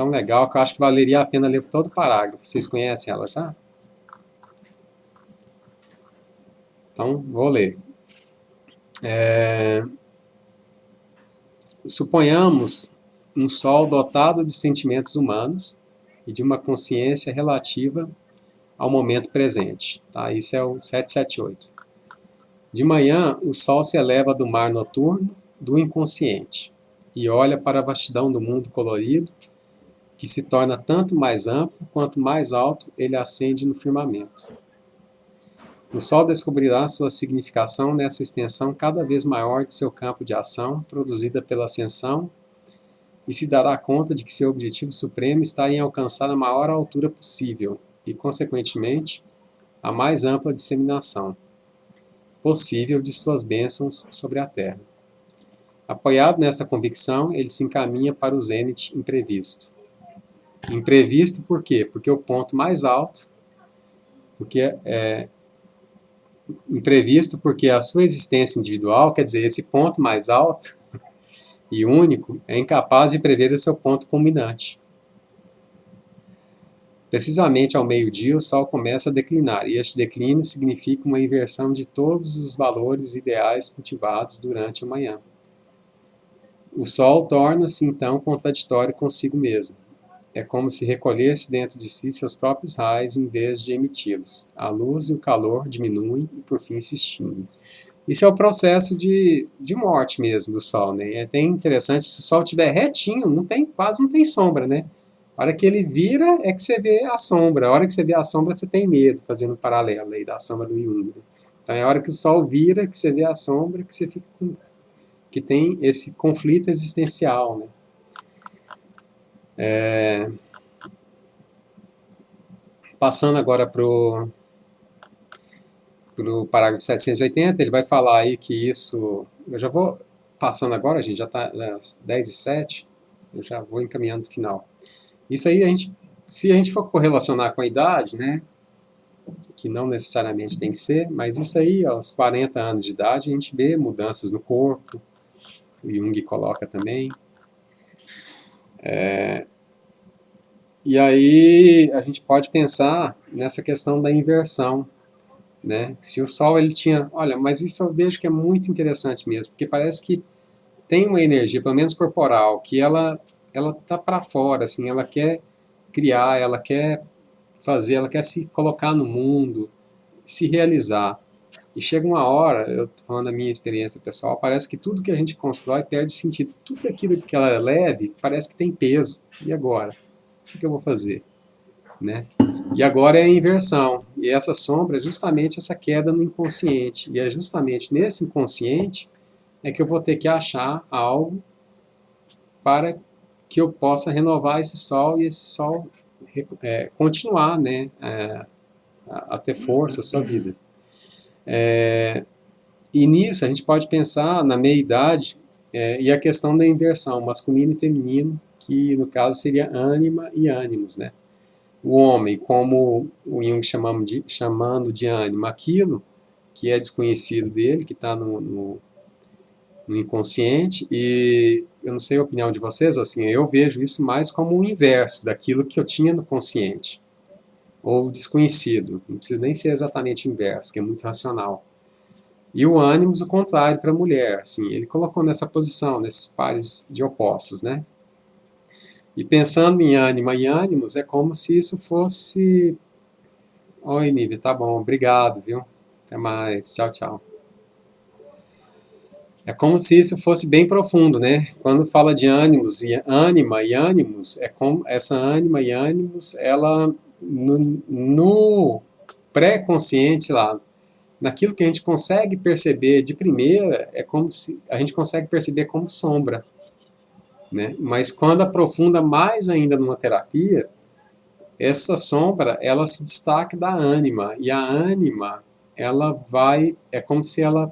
[SPEAKER 1] legal que eu acho que valeria a pena ler todo o parágrafo. Vocês conhecem ela já? Então, vou ler. Suponhamos um sol dotado de sentimentos humanos e de uma consciência relativa ao momento presente. Tá? Isso é o 778. De manhã, o sol se eleva do mar noturno do inconsciente e olha para a vastidão do mundo colorido, que se torna tanto mais amplo quanto mais alto ele ascende no firmamento. O sol descobrirá sua significação nessa extensão cada vez maior de seu campo de ação, produzida pela ascensão, e se dará conta de que seu objetivo supremo está em alcançar a maior altura possível e, consequentemente, a mais ampla disseminação possível de suas bênçãos sobre a Terra. Apoiado nessa convicção, ele se encaminha para o zênite imprevisto. Imprevisto por quê? Porque o ponto mais alto, imprevisto porque a sua existência individual, quer dizer, esse ponto mais alto e único, é incapaz de prever o seu ponto culminante. Precisamente ao meio-dia, o Sol começa a declinar, e este declínio significa uma inversão de todos os valores ideais cultivados durante a manhã. O Sol torna-se, então, contraditório consigo mesmo. É como se recolhesse dentro de si seus próprios raios em vez de emiti-los. A luz e o calor diminuem e, por fim, se extinguem. Isso é o processo de morte mesmo do Sol, né? É até interessante, se o Sol estiver retinho, quase não tem sombra, né? A hora que ele vira é que você vê a sombra. A hora que você vê a sombra, você tem medo, fazendo um paralelo aí da sombra do Jung. Né? Então é a hora que o Sol vira, que você vê a sombra, que você fica que tem esse conflito existencial, né? Passando agora para o parágrafo 780, ele vai falar aí que isso... Eu já vou passando agora, a gente já está às 10h07, eu já vou encaminhando para o final. Isso aí, se a gente for correlacionar com a idade, né, que não necessariamente tem que ser, mas isso aí, aos 40 anos de idade, a gente vê mudanças no corpo, o Jung coloca também. E aí a gente pode pensar nessa questão da inversão, né? Se o Sol ele tinha... Olha, mas isso eu vejo que é muito interessante mesmo, porque parece que tem uma energia, pelo menos corporal, que ela tá para fora, assim, ela quer criar, ela quer fazer, ela quer se colocar no mundo, se realizar. E chega uma hora, eu tô falando da minha experiência pessoal, parece que tudo que a gente constrói perde sentido. Tudo aquilo que ela é leve parece que tem peso. E agora? O que eu vou fazer? Né? E agora é a inversão. E essa sombra é justamente essa queda no inconsciente. E é justamente nesse inconsciente é que eu vou ter que achar algo para que eu possa renovar esse Sol e esse Sol continuar, né, a ter força, a sua vida. E nisso a gente pode pensar na meia-idade e a questão da inversão, masculino e feminino, que no caso seria ânima e ânimos, né? O homem, como o Jung chamando de ânima, aquilo que é desconhecido dele, que está no inconsciente, e eu não sei a opinião de vocês, assim, eu vejo isso mais como o inverso daquilo que eu tinha no consciente, ou desconhecido, não precisa nem ser exatamente o inverso, que é muito racional. E o ânimos, o contrário para a mulher, assim, ele colocou nessa posição, nesses pares de opostos, né? E pensando em ânima e ânimos, é como se isso fosse... Oi, Nívia, tá bom, obrigado, viu? Até mais, tchau, tchau. É como se isso fosse bem profundo, né? Quando fala de ânimos e ânima e ânimos, é como essa ânima e ânimos, ela no pré-consciente, sei lá, naquilo que a gente consegue perceber de primeira, é como se a gente consegue perceber como sombra, né? Mas quando aprofunda mais ainda numa terapia, essa sombra, ela se destaca da ânima, e a ânima, ela vai, é como se ela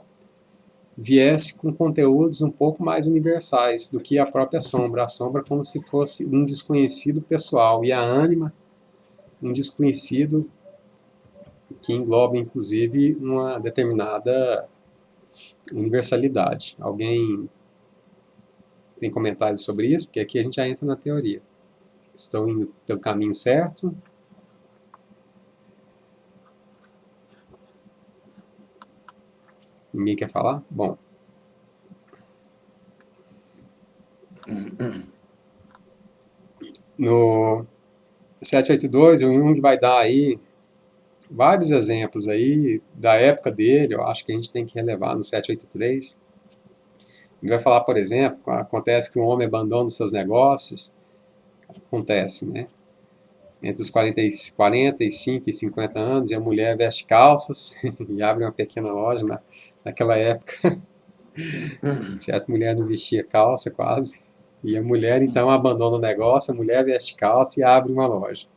[SPEAKER 1] viesse com conteúdos um pouco mais universais do que a própria sombra. A sombra como se fosse um desconhecido pessoal, e a ânima, um desconhecido que engloba, inclusive, uma determinada universalidade. Alguém tem comentários sobre isso? Porque aqui a gente já entra na teoria. Estou indo pelo caminho certo? Ninguém quer falar? Bom. No 782, o Jung vai dar aí vários exemplos aí da época dele, eu acho que a gente tem que relevar no 783. Ele vai falar, por exemplo, acontece que um homem abandona os seus negócios, acontece, né? Entre os 45 e 50 anos, e a mulher veste calças e abre uma pequena loja naquela época. Certa mulher não vestia calça quase. E a mulher, então, abandona o negócio, a mulher veste calça e abre uma loja.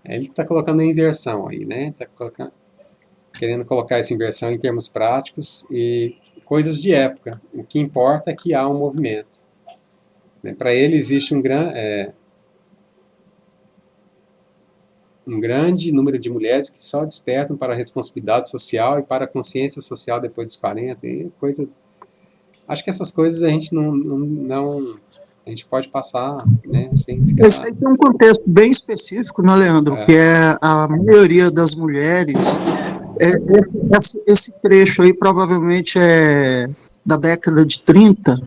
[SPEAKER 1] Ele está colocando a inversão aí, né? Está querendo colocar essa inversão em termos práticos e coisas de época. O que importa é que há um movimento. Para ele existe um grande número de mulheres que só despertam para a responsabilidade social e para a consciência social depois dos 40. E acho que essas coisas a gente não a gente pode passar, né, sem ficar...
[SPEAKER 4] Esse aí tem um contexto bem específico, né, Leandro? Que é a maioria das mulheres. Esse trecho aí provavelmente é da década de 30,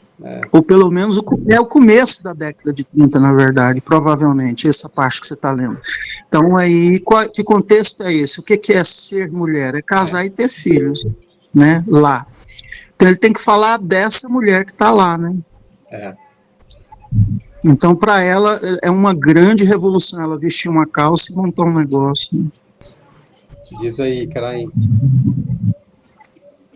[SPEAKER 4] ou pelo menos é o começo da década de 30, na verdade, provavelmente, essa parte que você está lendo. Então, aí, que contexto é esse? O que é ser mulher? É casar e ter filhos, né, lá. Então, ele tem que falar dessa mulher que está lá, né? Então, para ela, é uma grande revolução ela vestir uma calça e montar um negócio. Né?
[SPEAKER 1] Diz aí, Carai.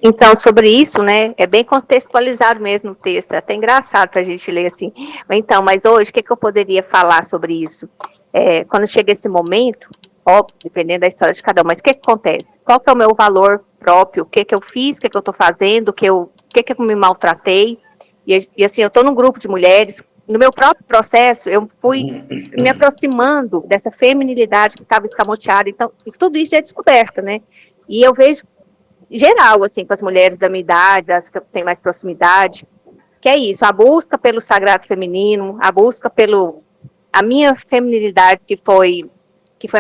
[SPEAKER 5] Então, sobre isso, né, é bem contextualizado mesmo o texto, é até engraçado para a gente ler assim. Então, mas hoje, o que eu poderia falar sobre isso? Quando chega esse momento, óbvio, dependendo da história de cada um, mas o que acontece? Qual que é o meu valor próprio? O que eu fiz, o que eu estou fazendo, o que eu me maltratei? E assim, eu estou num grupo de mulheres, no meu próprio processo, eu fui me aproximando dessa feminilidade que estava escamoteada, então, tudo isso é descoberta, né? E eu vejo geral, assim, com as mulheres da minha idade, das que eu tenho mais proximidade, que é isso, a busca pelo sagrado feminino, a busca a minha feminilidade que foi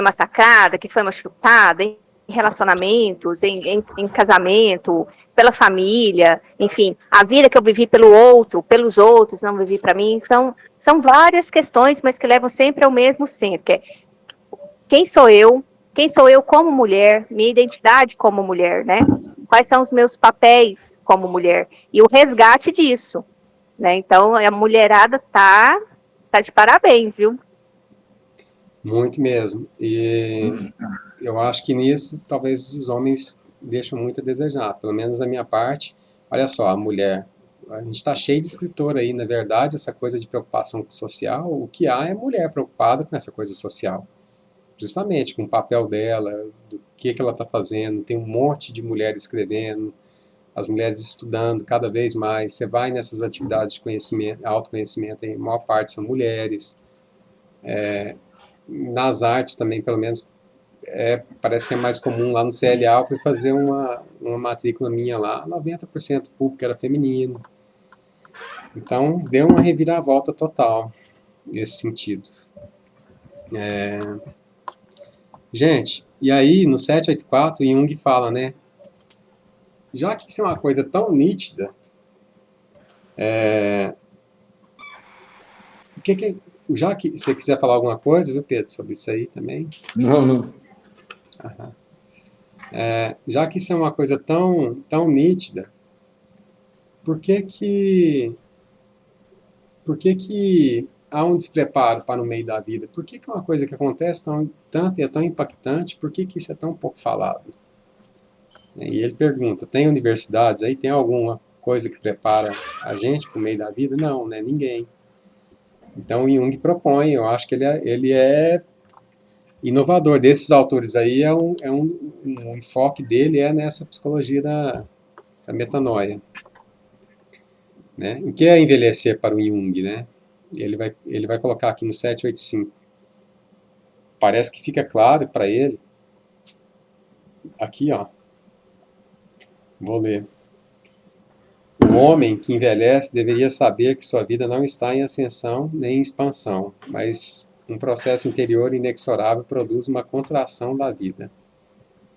[SPEAKER 5] massacrada, que foi machucada em relacionamentos, em casamento, pela família, enfim, a vida que eu vivi pelo outro, pelos outros, não vivi para mim, são várias questões, mas que levam sempre ao mesmo centro, que é quem sou eu como mulher, minha identidade como mulher, né? Quais são os meus papéis como mulher? E o resgate disso, né? Então, a mulherada tá de parabéns, viu?
[SPEAKER 1] Muito mesmo. E eu acho que nisso, talvez os homens deixam muito a desejar. Pelo menos da minha parte, olha só, a mulher... A gente está cheio de escritor aí, na verdade, essa coisa de preocupação com o social, o que há é mulher preocupada com essa coisa social. Justamente com o papel dela, do que ela está fazendo, tem um monte de mulheres escrevendo, as mulheres estudando cada vez mais, você vai nessas atividades de conhecimento, autoconhecimento, a maior parte são mulheres, nas artes também, pelo menos, parece que é mais comum lá no CLA, eu fui fazer uma matrícula minha lá, 90% público era feminino, então deu uma reviravolta total nesse sentido. Gente, e aí no 784 Jung fala, né? Já que isso é uma coisa tão nítida, já que você quiser falar alguma coisa, viu, Pedro, sobre isso aí também?
[SPEAKER 2] Não.
[SPEAKER 1] Já que isso é uma coisa tão nítida, por que há um despreparo para o meio da vida? Por que uma coisa que acontece tanto e é tão impactante, por que isso é tão pouco falado? E ele pergunta, tem universidades aí? Tem alguma coisa que prepara a gente para o meio da vida? Não, né? Ninguém. Então, o Jung propõe, eu acho que ele é inovador. Desses autores aí, um enfoque dele é nessa psicologia da metanoia. Né? O que é envelhecer para o Jung? Né? Ele vai colocar aqui no 785. Parece que fica claro para ele. Aqui, ó. Vou ler. O homem que envelhece deveria saber que sua vida não está em ascensão nem em expansão, mas um processo interior inexorável produz uma contração da vida.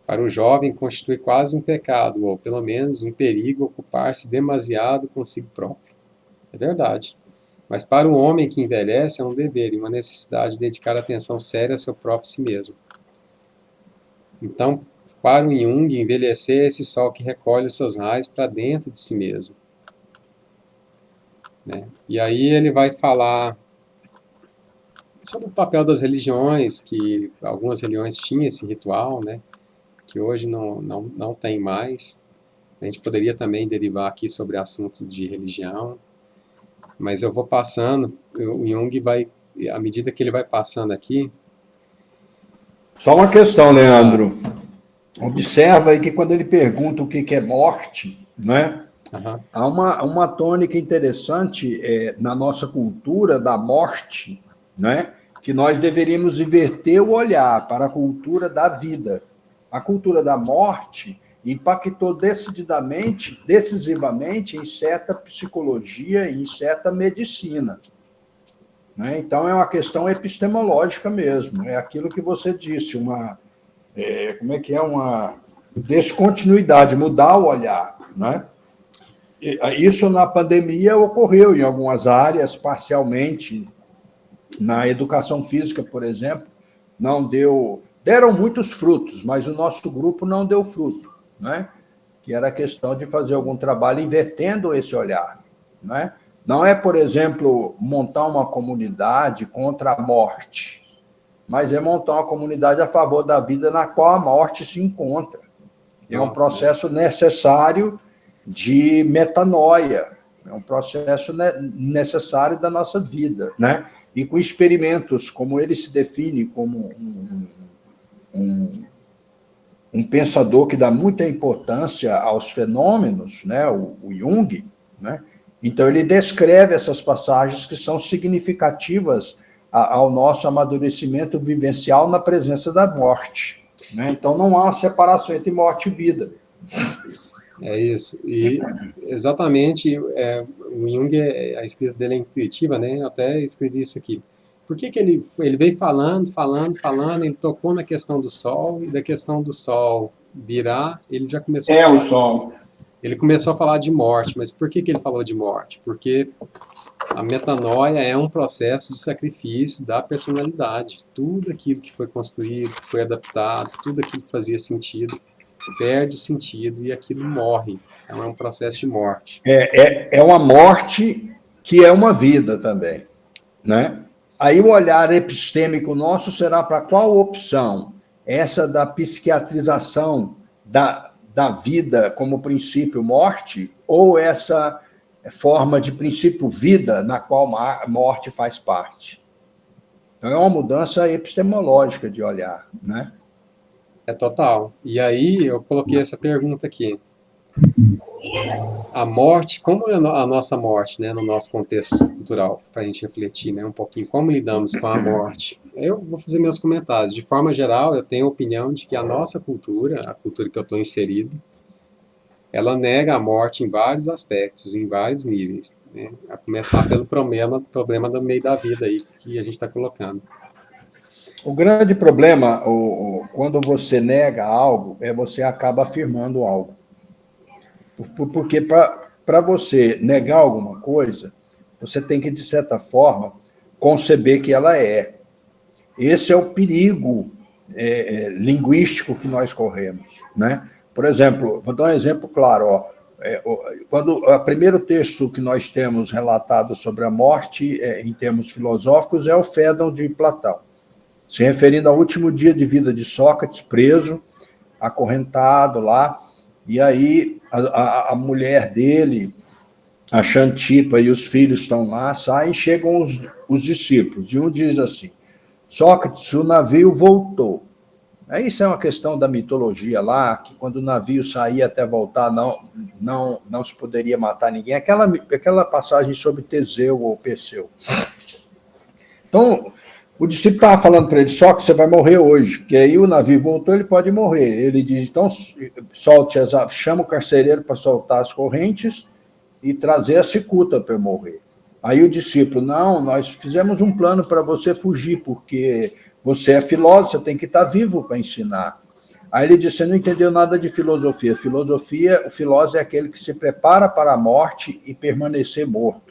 [SPEAKER 1] Para o jovem constitui quase um pecado, ou pelo menos um perigo, ocupar-se demasiado consigo próprio. É verdade. Mas para o homem que envelhece é um dever e uma necessidade de dedicar atenção séria ao seu próprio si mesmo. Então, para o Jung, envelhecer é esse sol que recolhe os seus raios para dentro de si mesmo. Né? E aí ele vai falar sobre o papel das religiões, que algumas religiões tinham esse ritual, né? Que hoje não tem mais. A gente poderia também derivar aqui sobre assuntos de religião, mas eu vou passando, o Jung vai, à medida que ele vai passando aqui...
[SPEAKER 2] Só uma questão, Leandro. Observa aí que quando ele pergunta o que é morte, né?
[SPEAKER 1] Uhum.
[SPEAKER 2] Há uma tônica interessante na nossa cultura da morte, né? Que nós deveríamos inverter o olhar para a cultura da vida. A cultura da morte impactou decisivamente em certa psicologia e em certa medicina. Né? Então, é uma questão epistemológica mesmo. É aquilo que você disse, uma descontinuidade, mudar o olhar. Né? Isso na pandemia ocorreu em algumas áreas, parcialmente. Na educação física, por exemplo, deram muitos frutos, mas o nosso grupo não deu fruto, né? Que era a questão de fazer algum trabalho invertendo esse olhar. Né? Não é, por exemplo, montar uma comunidade contra a morte, mas é montar uma comunidade a favor da vida na qual a morte se encontra. É um processo necessário de metanoia, é um processo necessário da nossa vida, né? E com experimentos, como ele se define como um pensador que dá muita importância aos fenômenos, né? O Jung, né? Então ele descreve essas passagens que são significativas ao nosso amadurecimento vivencial na presença da morte. Né? Então não há uma separação entre morte e vida.
[SPEAKER 1] É isso. E exatamente, o Jung, a escrita dele é intuitiva, né? Eu até escrevi isso aqui. Por que ele veio falando, ele tocou na questão do Sol, e da questão do Sol virar, ele já começou a falar,
[SPEAKER 2] o Sol.
[SPEAKER 1] Ele começou a falar de morte, mas por que ele falou de morte? Porque a metanoia é um processo de sacrifício da personalidade. Tudo aquilo que foi construído, que foi adaptado, tudo aquilo que fazia sentido, perde o sentido e aquilo morre. Então é um processo de morte.
[SPEAKER 2] É uma morte que é uma vida também. Né? Aí o olhar epistêmico nosso será para qual opção? Essa da psiquiatrização da vida como princípio morte, ou essa forma de princípio vida na qual a morte faz parte? Então é uma mudança epistemológica de olhar, né?
[SPEAKER 1] É total. E aí eu coloquei essa pergunta aqui. A morte, como é a nossa morte, né, no nosso contexto cultural, para a gente refletir, né, um pouquinho, como lidamos com a morte? Eu vou fazer meus comentários. De forma geral, eu tenho a opinião de que a nossa cultura, a cultura que eu estou inserido, ela nega a morte em vários aspectos, em vários níveis, né? A começar pelo problema do meio da vida aí que a gente está colocando.
[SPEAKER 2] O grande problema, quando você nega algo, você acaba afirmando algo. Porque para você negar alguma coisa, você tem que, de certa forma, conceber que ela é. Esse é o perigo linguístico que nós corremos. Né? Por exemplo, vou dar um exemplo claro. Quando o primeiro texto que nós temos relatado sobre a morte, em termos filosóficos, é o Fédon de Platão, se referindo ao último dia de vida de Sócrates, preso, acorrentado lá, E aí a mulher dele, a Xantipa, e os filhos estão lá, saem, chegam os discípulos, e um diz assim: Sócrates, o navio voltou. Isso é uma questão da mitologia lá, que quando o navio saía até voltar, não se poderia matar ninguém. Aquela passagem sobre Teseu ou Perseu. Então, o discípulo estava falando para ele: Sócrates, você vai morrer hoje, porque aí o navio voltou, ele pode morrer. Ele diz: então, chama o carcereiro para soltar as correntes e trazer a cicuta para eu morrer. Aí o discípulo: não, nós fizemos um plano para você fugir, porque você é filósofo, você tem que estar vivo para ensinar. Aí ele disse: você não entendeu nada de filosofia. O filósofo é aquele que se prepara para a morte e permanecer morto.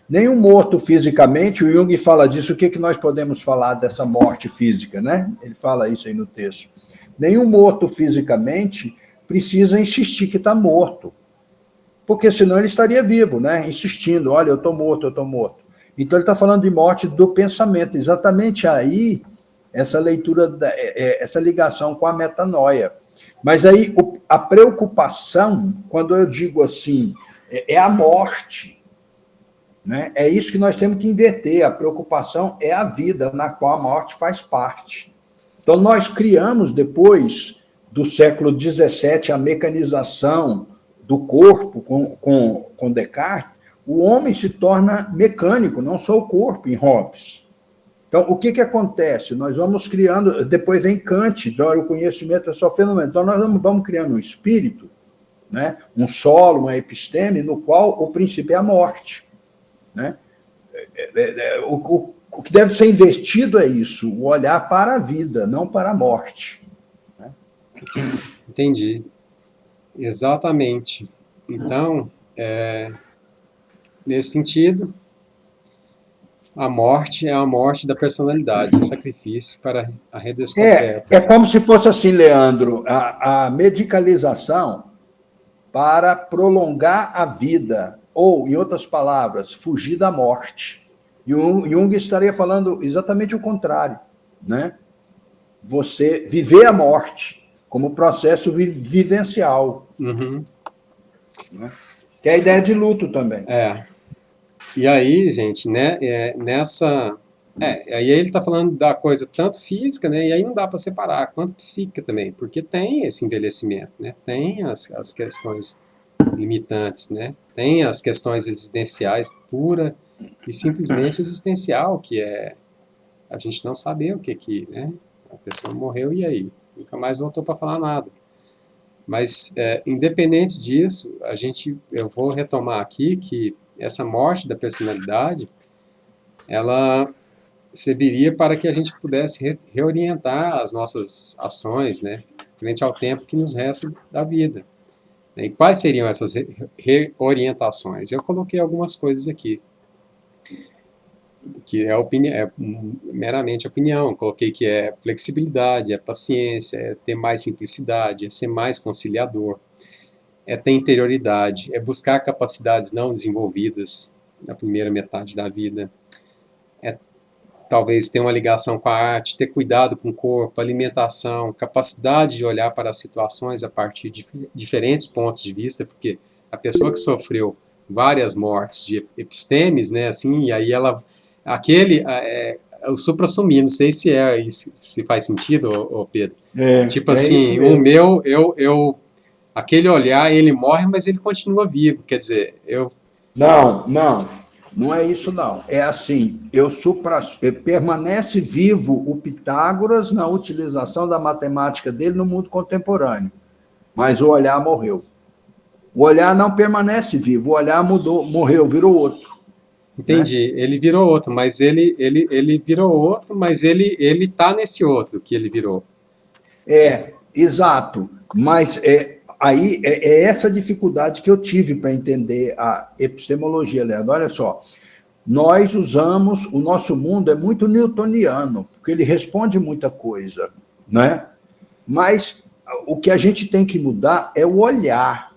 [SPEAKER 2] Nenhum morto fisicamente, o Jung fala disso, o que nós podemos falar dessa morte física, né? Ele fala isso aí no texto. Nenhum morto fisicamente precisa insistir que está morto, porque senão ele estaria vivo, né? Insistindo: olha, eu estou morto, eu estou morto. Então ele está falando de morte do pensamento, exatamente aí essa leitura, essa ligação com a metanoia. Mas aí a preocupação, quando eu digo assim, é a morte, né? É isso que nós temos que inverter. A preocupação é a vida, na qual a morte faz parte. Então, nós criamos, depois do século XVII, a mecanização do corpo com Descartes. O homem se torna mecânico, não só o corpo, em Hobbes. Então, o que acontece? Nós vamos criando, depois vem Kant, o conhecimento é só fenômeno. Então, nós vamos criando um espírito, né? Um solo, uma episteme, no qual o princípio é a morte. Né? O que deve ser invertido é isso, o olhar para a vida, não para a morte. Né?
[SPEAKER 1] Entendi. Exatamente. Então, nesse sentido, a morte é a morte da personalidade, o sacrifício para a redescoberta.
[SPEAKER 2] É como se fosse assim, Leandro, a medicalização para prolongar a vida, ou, em outras palavras, fugir da morte. E o Jung estaria falando exatamente o contrário, né? Você viver a morte como processo vivencial.
[SPEAKER 1] Uhum.
[SPEAKER 2] Né? Que é a ideia de luto também.
[SPEAKER 1] E aí, gente, né, aí ele está falando da coisa tanto física, né, e aí não dá para separar, quanto psíquica também, porque tem esse envelhecimento, né, tem as questões limitantes, né, tem as questões existenciais, pura e simplesmente existencial, que é a gente não saber o que, né, a pessoa morreu e aí, nunca mais voltou para falar nada. Mas, independente disso, eu vou retomar aqui que essa morte da personalidade, ela serviria para que a gente pudesse reorientar as nossas ações, né, frente ao tempo que nos resta da vida. E quais seriam essas reorientações? Eu coloquei algumas coisas aqui, que é meramente opinião. Coloquei que é flexibilidade, é paciência, é ter mais simplicidade, é ser mais conciliador, é ter interioridade, é buscar capacidades não desenvolvidas na primeira metade da vida, é talvez ter uma ligação com a arte, ter cuidado com o corpo, alimentação, capacidade de olhar para as situações a partir de diferentes pontos de vista, porque a pessoa que sofreu várias mortes de epistemes, né, assim, e aí o supra-sumir, não sei se se faz sentido, Pedro. Tipo assim, o meu, aquele olhar, ele morre, mas ele continua vivo, quer dizer,
[SPEAKER 2] Não é isso, não. É assim, permanece vivo o Pitágoras na utilização da matemática dele no mundo contemporâneo, mas o olhar morreu. O olhar não permanece vivo, o olhar morreu, virou outro.
[SPEAKER 1] Entendi, né? Ele virou outro, mas ele virou outro, mas ele está nesse outro que ele virou.
[SPEAKER 2] Exato, mas aí é essa dificuldade que eu tive para entender a epistemologia, Leandro. Olha só, nós usamos, o nosso mundo é muito newtoniano, porque ele responde muita coisa, né? Mas o que a gente tem que mudar é o olhar.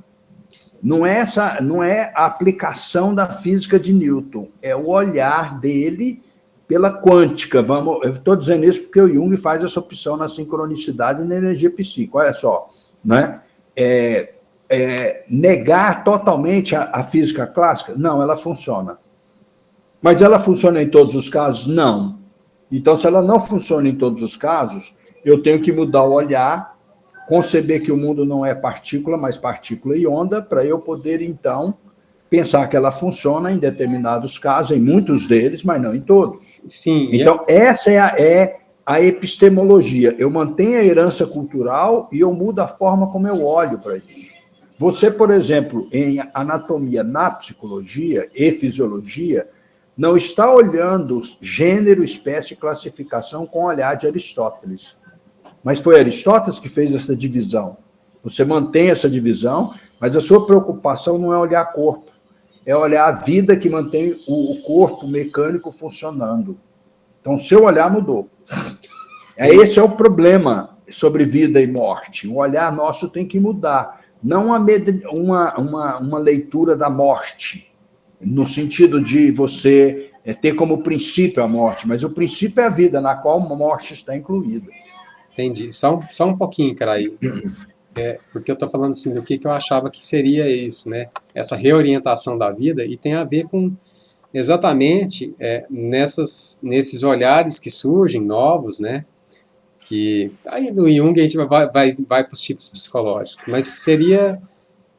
[SPEAKER 2] Não é a aplicação da física de Newton, é o olhar dele pela quântica. Eu estou dizendo isso porque o Jung faz essa opção na sincronicidade e na energia psíquica. Olha só, né? negar totalmente a física clássica? Não, ela funciona. Mas ela funciona em todos os casos? Não. Então, se ela não funciona em todos os casos, eu tenho que mudar o olhar, conceber que o mundo não é partícula, mas partícula e onda, para eu poder, então, pensar que ela funciona em determinados casos, em muitos deles, mas não em todos.
[SPEAKER 1] Sim.
[SPEAKER 2] Então, essa é a epistemologia. Eu mantenho a herança cultural e eu mudo a forma como eu olho para isso. Você, por exemplo, em anatomia, na psicologia e fisiologia, não está olhando gênero, espécie e classificação com o olhar de Aristóteles. Mas foi Aristóteles que fez essa divisão. Você mantém essa divisão, mas a sua preocupação não é olhar corpo, é olhar a vida que mantém o corpo mecânico funcionando. Então, seu olhar mudou. Esse é o problema sobre vida e morte. O olhar nosso tem que mudar. Não uma leitura da morte, no sentido de você ter como princípio a morte, mas o princípio é a vida, na qual a morte está incluída.
[SPEAKER 1] Entendi. Só um pouquinho, cara, aí. Porque eu estou falando assim do que eu achava que seria isso, né? Essa reorientação da vida, e tem a ver com exatamente nesses olhares que surgem, novos, né? Que aí do Jung a gente vai para os tipos psicológicos, mas seria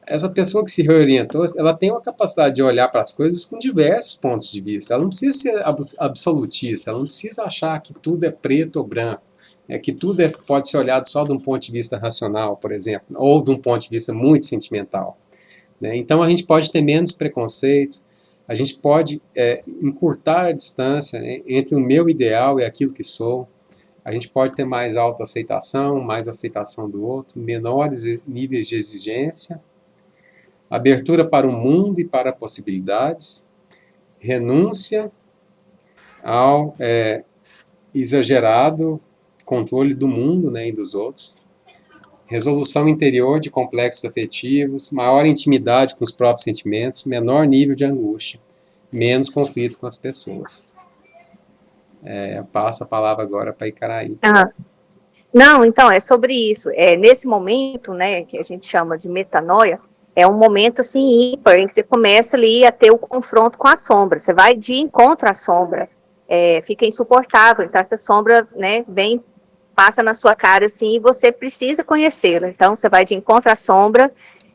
[SPEAKER 1] essa pessoa que se reorientou, ela tem uma capacidade de olhar para as coisas com diversos pontos de vista. Ela não precisa ser absolutista, ela não precisa achar que tudo é preto ou branco, que tudo pode ser olhado só de um ponto de vista racional, por exemplo, ou de um ponto de vista muito sentimental, né? Então a gente pode ter menos preconceito, a gente pode encurtar a distância, né, entre o meu ideal e aquilo que sou. A gente pode ter mais autoaceitação, mais aceitação do outro, menores níveis de exigência, abertura para o mundo e para possibilidades, renúncia ao exagerado controle do mundo, né, e dos outros, resolução interior de complexos afetivos, maior intimidade com os próprios sentimentos, menor nível de angústia, menos conflito com as pessoas. Passa a palavra agora para Icaraí.
[SPEAKER 5] Não, então, é sobre isso. Nesse momento, né, que a gente chama de metanoia, é um momento, assim, ímpar, em que você começa ali a ter o confronto com a sombra. Você vai de encontro à sombra. Fica insuportável. Então, essa sombra, né, passa na sua cara, assim, e você precisa conhecê-la. Então, você vai de encontro à sombra.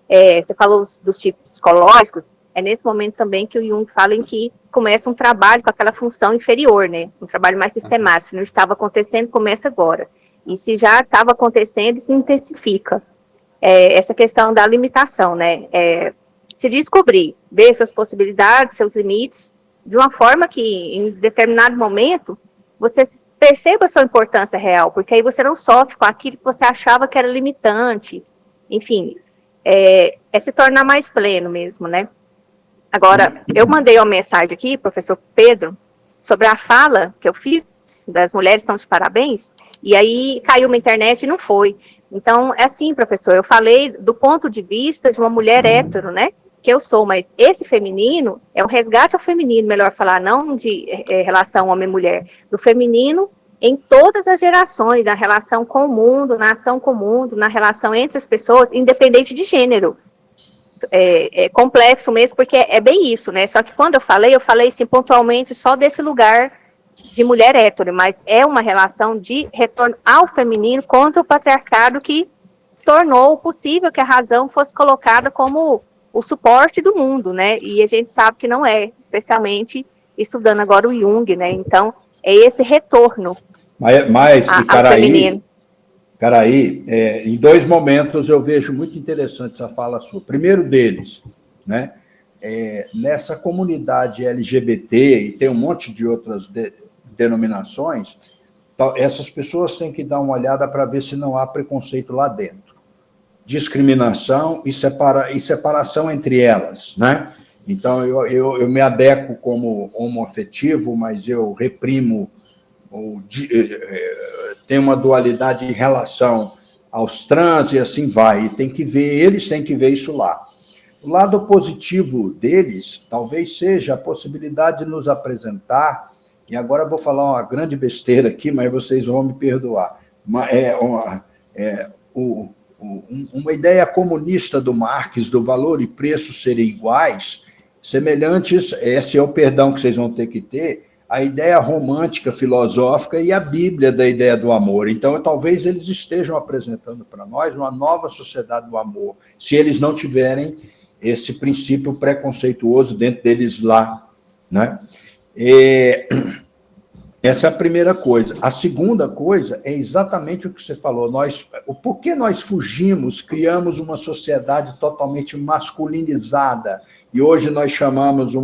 [SPEAKER 5] Você falou dos tipos psicológicos. É nesse momento também que o Jung fala em que começa um trabalho com aquela função inferior, né? Um trabalho mais sistemático. Se não estava acontecendo, começa agora. E se já estava acontecendo, se intensifica. Essa questão da limitação, né? Se descobrir, ver suas possibilidades, seus limites, de uma forma que, em determinado momento, você perceba a sua importância real, porque aí você não sofre com aquilo que você achava que era limitante. Enfim, se tornar mais pleno mesmo, né? Agora, eu mandei uma mensagem aqui, professor Pedro, sobre a fala que eu fiz das mulheres estão de parabéns, e aí caiu na internet e não foi. Então, é assim, professor, eu falei do ponto de vista de uma mulher hétero, né, que eu sou, mas esse feminino é um resgate ao feminino, melhor falar, não de relação homem-mulher, do feminino em todas as gerações, da relação com o mundo, na ação com o mundo, na relação entre as pessoas, independente de gênero. É complexo mesmo, porque é bem isso, né? Só que quando eu falei assim, pontualmente só desse lugar de mulher hétero, mas é uma relação de retorno ao feminino contra o patriarcado que tornou possível que a razão fosse colocada como o suporte do mundo, né? E a gente sabe que não é, especialmente estudando agora o Jung, né? Então, é esse retorno
[SPEAKER 2] ao feminino. Caraí, em dois momentos eu vejo muito interessante essa fala sua. Primeiro deles, né, nessa comunidade LGBT, e tem um monte de outras denominações, essas pessoas têm que dar uma olhada para ver se não há preconceito lá dentro. Discriminação e separação entre elas, né? Então, eu me adequo como homoafetivo, mas eu reprimo tem uma dualidade em relação aos trans e assim vai. E eles têm que ver isso lá. O lado positivo deles talvez seja a possibilidade de nos apresentar, e agora eu vou falar uma grande besteira aqui, mas vocês vão me perdoar. uma ideia comunista do Marx, do valor e preço serem iguais, semelhantes, esse é o perdão que vocês vão ter que ter, a ideia romântica, filosófica e a Bíblia da ideia do amor. Então, talvez eles estejam apresentando para nós uma nova sociedade do amor, se eles não tiverem esse princípio preconceituoso dentro deles lá, né? Essa é a primeira coisa. A segunda coisa é exatamente o que você falou. Por que nós fugimos, criamos uma sociedade totalmente masculinizada e hoje nós chamamos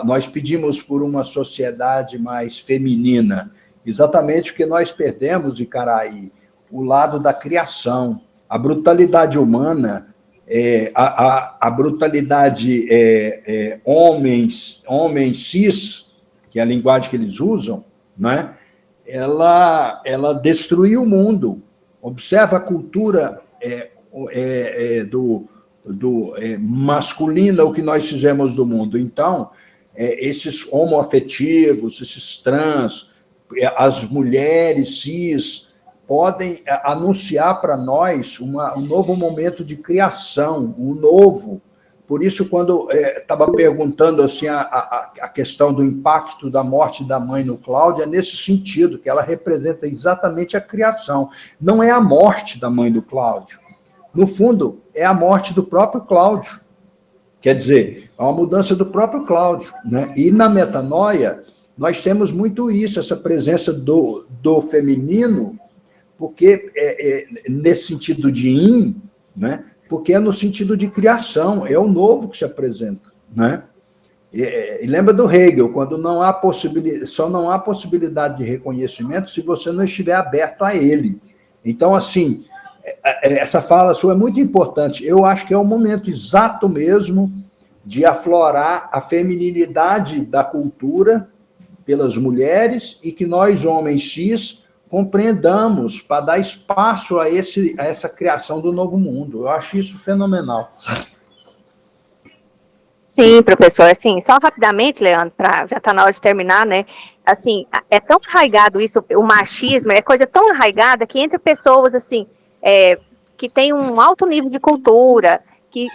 [SPEAKER 2] nós pedimos por uma sociedade mais feminina? Exatamente porque nós perdemos, Icaraí, o lado da criação, a brutalidade humana, a brutalidade homens cis, que é a linguagem que eles usam, né? Ela destruiu o mundo. Observa a cultura masculina, o que nós fizemos do mundo. Então, esses homoafetivos, esses trans, as mulheres cis, podem anunciar para nós um novo momento de criação, um novo. Por isso, quando estava perguntando assim, a questão do impacto da morte da mãe no Cláudio, é nesse sentido, que ela representa exatamente a criação. Não é a morte da mãe do Cláudio. No fundo, é a morte do próprio Cláudio. Quer dizer, é uma mudança do próprio Cláudio, né? E na metanoia, nós temos muito isso, essa presença do feminino, porque nesse sentido de yin, né? Porque é no sentido de criação, é o novo que se apresenta, né? E lembra do Hegel, quando só não há possibilidade de reconhecimento se você não estiver aberto a ele. Então, assim, essa fala sua é muito importante. Eu acho que é o momento exato mesmo de aflorar a feminilidade da cultura pelas mulheres e que nós, homens cis, compreendamos para dar espaço a essa criação do novo mundo. Eu acho isso fenomenal.
[SPEAKER 5] Sim, professor, assim, só rapidamente, Leandro, já está na hora de terminar, né? Assim, é tão arraigado isso, o machismo, é coisa tão arraigada que entre pessoas, assim, que tem um alto nível de cultura, que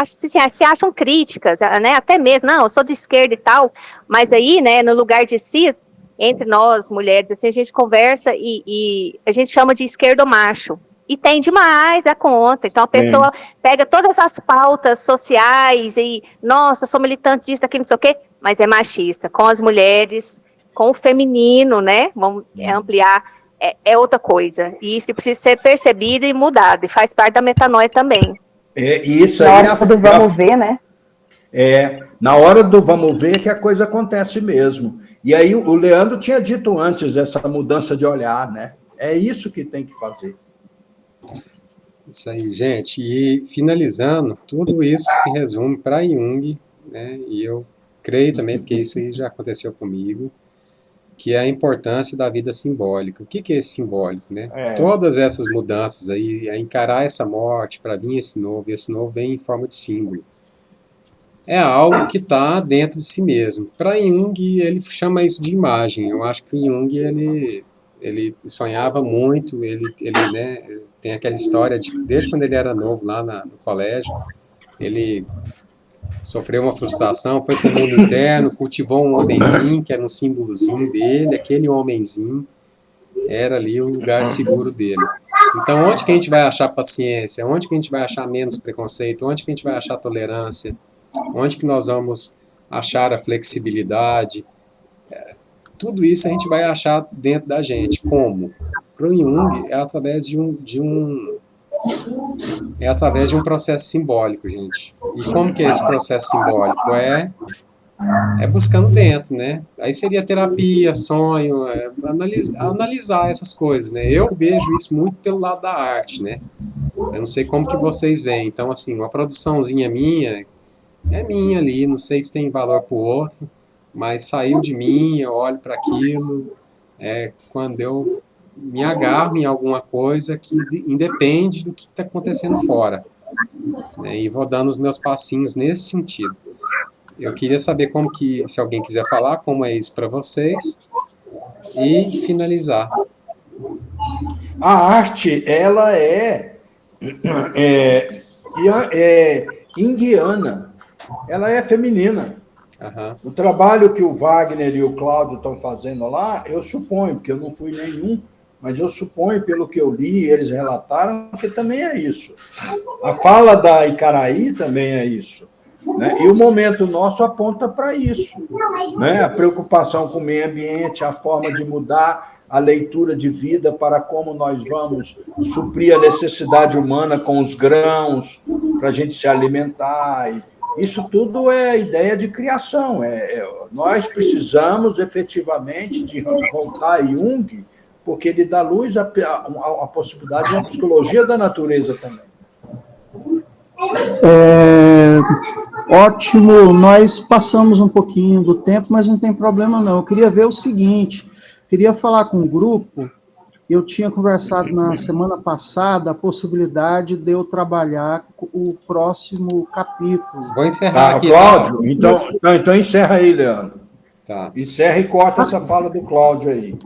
[SPEAKER 5] se acham críticas, né? Até mesmo, não, eu sou de esquerda e tal, mas aí, né, no lugar de si, entre nós, mulheres, assim, a gente conversa e a gente chama de esquerdomacho. E tem demais a conta. Então, a pessoa pega todas as pautas sociais e, nossa, sou militante disso, daquilo, não sei o quê, mas é machista. Com as mulheres, com o feminino, né? Vamos ampliar, é outra coisa. E isso precisa ser percebido e mudado. E faz parte da metanoia também.
[SPEAKER 2] Isso
[SPEAKER 6] aí.
[SPEAKER 2] Na hora
[SPEAKER 6] do vamos ver, né?
[SPEAKER 2] Na hora do vamos ver que a coisa acontece mesmo. E aí o Leandro tinha dito antes essa mudança de olhar, né? É isso que tem que fazer.
[SPEAKER 1] Isso aí, gente. E finalizando, tudo isso se resume para Jung, né? E eu creio também, porque isso aí já aconteceu comigo, que é a importância da vida simbólica. O que é esse simbólico, né? Todas essas mudanças aí, a encarar essa morte para vir esse novo, e esse novo vem em forma de símbolo. É algo que está dentro de si mesmo. Para Jung, ele chama isso de imagem. Eu acho que o Jung, ele sonhava muito, ele né, tem aquela história de, desde quando ele era novo lá no colégio, ele sofreu uma frustração, foi para o mundo interno, cultivou um homenzinho, que era um símbolozinho dele, aquele homenzinho era ali o lugar seguro dele. Então, onde que a gente vai achar paciência? Onde que a gente vai achar menos preconceito? Onde que a gente vai achar tolerância? Onde que nós vamos achar a flexibilidade? Tudo isso a gente vai achar dentro da gente. Como? Para o Jung, é através de um processo simbólico, gente. E como que é esse processo simbólico? É buscando dentro, né? Aí seria terapia, sonho, analisar essas coisas, né? Eu vejo isso muito pelo lado da arte, né? Eu não sei como que vocês veem. Então, assim, uma produçãozinha minha, é minha ali, não sei se tem valor para o outro, mas saiu de mim, eu olho para aquilo, quando eu me agarro em alguma coisa que independe do que está acontecendo fora, né, e vou dando os meus passinhos nesse sentido. Eu queria saber se alguém quiser falar, como é isso para vocês, e finalizar.
[SPEAKER 2] A arte, ela é Junguiana, ela é feminina.
[SPEAKER 1] Aham.
[SPEAKER 2] O trabalho que o Wagner e o Cláudio estão fazendo lá, eu suponho, porque eu não fui nenhum, mas eu suponho, pelo que eu li, eles relataram, que também é isso. A fala da Icaraí também é isso. Né? E o momento nosso aponta para isso. Né? A preocupação com o meio ambiente, a forma de mudar a leitura de vida para como nós vamos suprir a necessidade humana com os grãos, para a gente se alimentar. Isso tudo é ideia de criação. Nós precisamos, efetivamente, de voltar a Jung, porque ele dá luz à possibilidade de uma psicologia da natureza também.
[SPEAKER 4] Ótimo, nós passamos um pouquinho do tempo, mas não tem problema não. Eu queria ver o seguinte, queria falar com o grupo, eu tinha conversado na semana passada a possibilidade de eu trabalhar o próximo capítulo.
[SPEAKER 1] Vou encerrar aqui.
[SPEAKER 2] Cláudio, então encerra aí, Leandro.
[SPEAKER 1] Tá.
[SPEAKER 2] Encerra e corta essa fala do Cláudio aí.